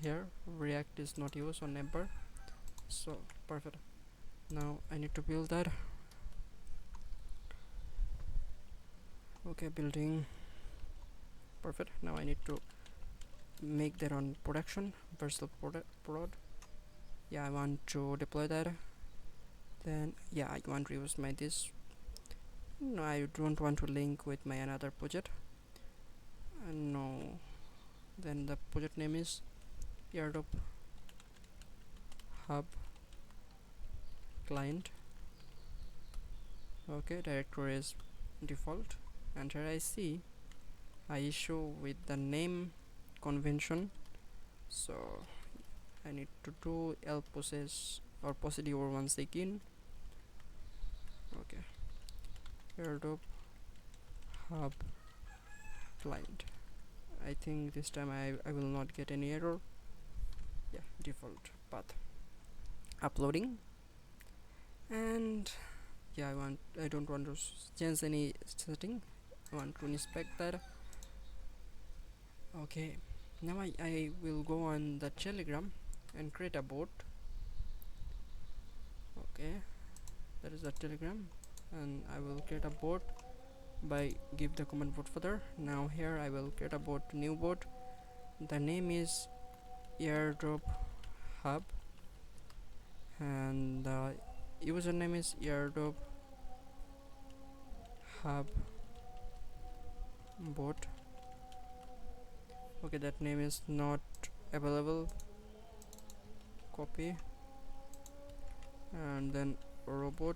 here, react is not used on neighbor. So perfect. Now I need to build that. Okay, building. Perfect. Now I need to make that on production. Vercel prod. Yeah, I want to deploy that. Then yeah, I want to use my this. No, I don't want to link with my another project. No. Then the project name is airdrop hub client. Okay, directory is default, and here I see I issue with the name convention, so I need to do l process or procedure once again. Okay, airdrop hub client. I think this time I will not get any error. Yeah, default path. Uploading, and yeah, I don't want to change any setting. I want to inspect that. Okay, now I will go on the Telegram and create a bot. Okay, that is the Telegram, and I will create a bot by give the command bot further. Now here I will create a bot, new bot. The name is airdrop hub, and the username is airdrop hub bot. Okay, that name is not available. Copy, and then robot.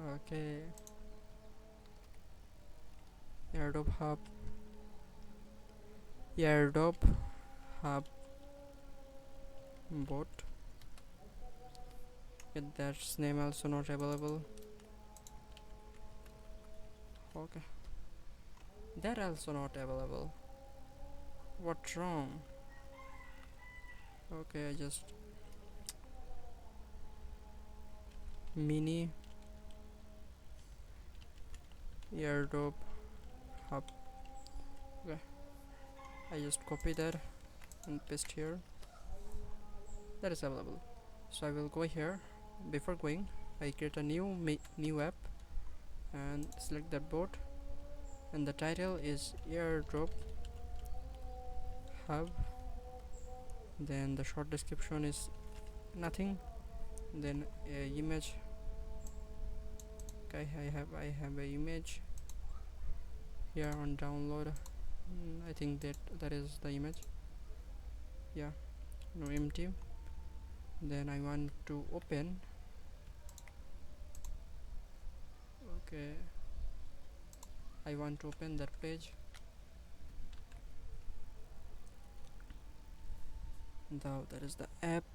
Okay, airdrop hub bot. Okay, that's name also not available. Okay, that also not available. What's wrong? Okay, I just mini airdrop hub. Okay, I just copy that and paste here. That is available. So I will go here. Before going, I create a new app and select that bot, and the title is airdrop hub. Then the short description is nothing. Then image. Okay, I have a image here on download. I think that is the image. Yeah, no, empty. Then I want to open. Okay, I want to open that page. Now that is the app.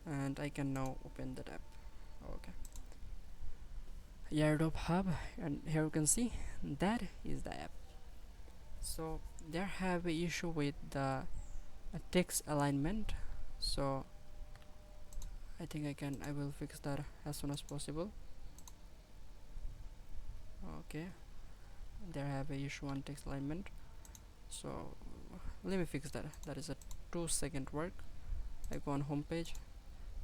and I can now open that app. Okay, Airdrop hub, and here you can see that is the app. So there have a issue with the text alignment, so I think I will fix that as soon as possible. Okay, there have a issue on text alignment, so let me fix that. That is a 2-second work. I go on home page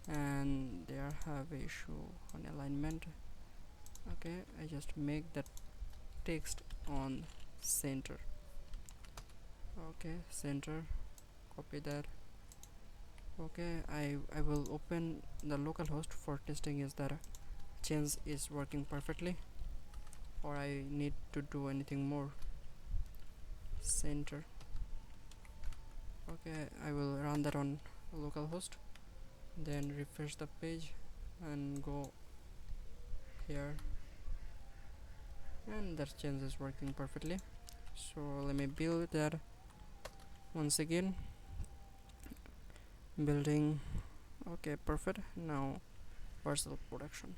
and there have a issue on alignment. Okay, I just make that text on center. Okay, center, copy that. Okay, I will open the local host for testing is that change is working perfectly or I need to do anything more. Center. Okay, I will run that on localhost, then refresh the page and go here, and that change is working perfectly. So let me build that once again. Building. Okay, perfect. Now parcel production.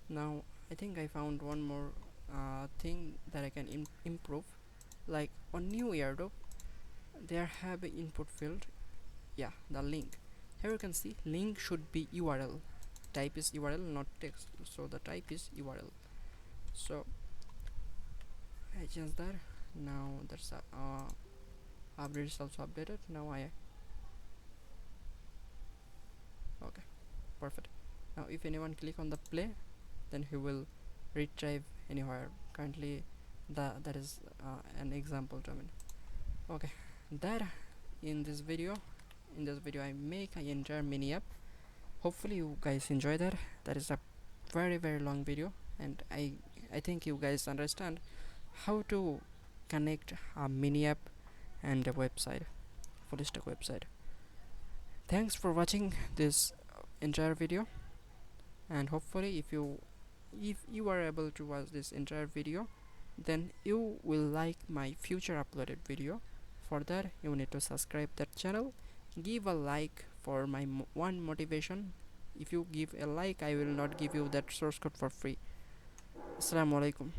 Now I think I found one more thing that I can improve. Like on new airdrop there have an input field, yeah, the link. Here you can see link should be URL, type is URL, not text, so the type is URL. So I change that. Now that's update is also updated. Now I okay, perfect. Now if anyone click on the play, then he will retrieve anywhere. Currently that is an example domain. Okay, that in this video I make an entire mini app. Hopefully you guys enjoy that. That is a very long video, and I think you guys understand how to connect a mini app and a website, full stack website. Thanks for watching this entire video, and hopefully if you are able to watch this entire video, then you will like my future uploaded video. For that you need to subscribe that channel, give a like for my one motivation. If you give a like, I will not give you that source code for free. Assalamu alaikum.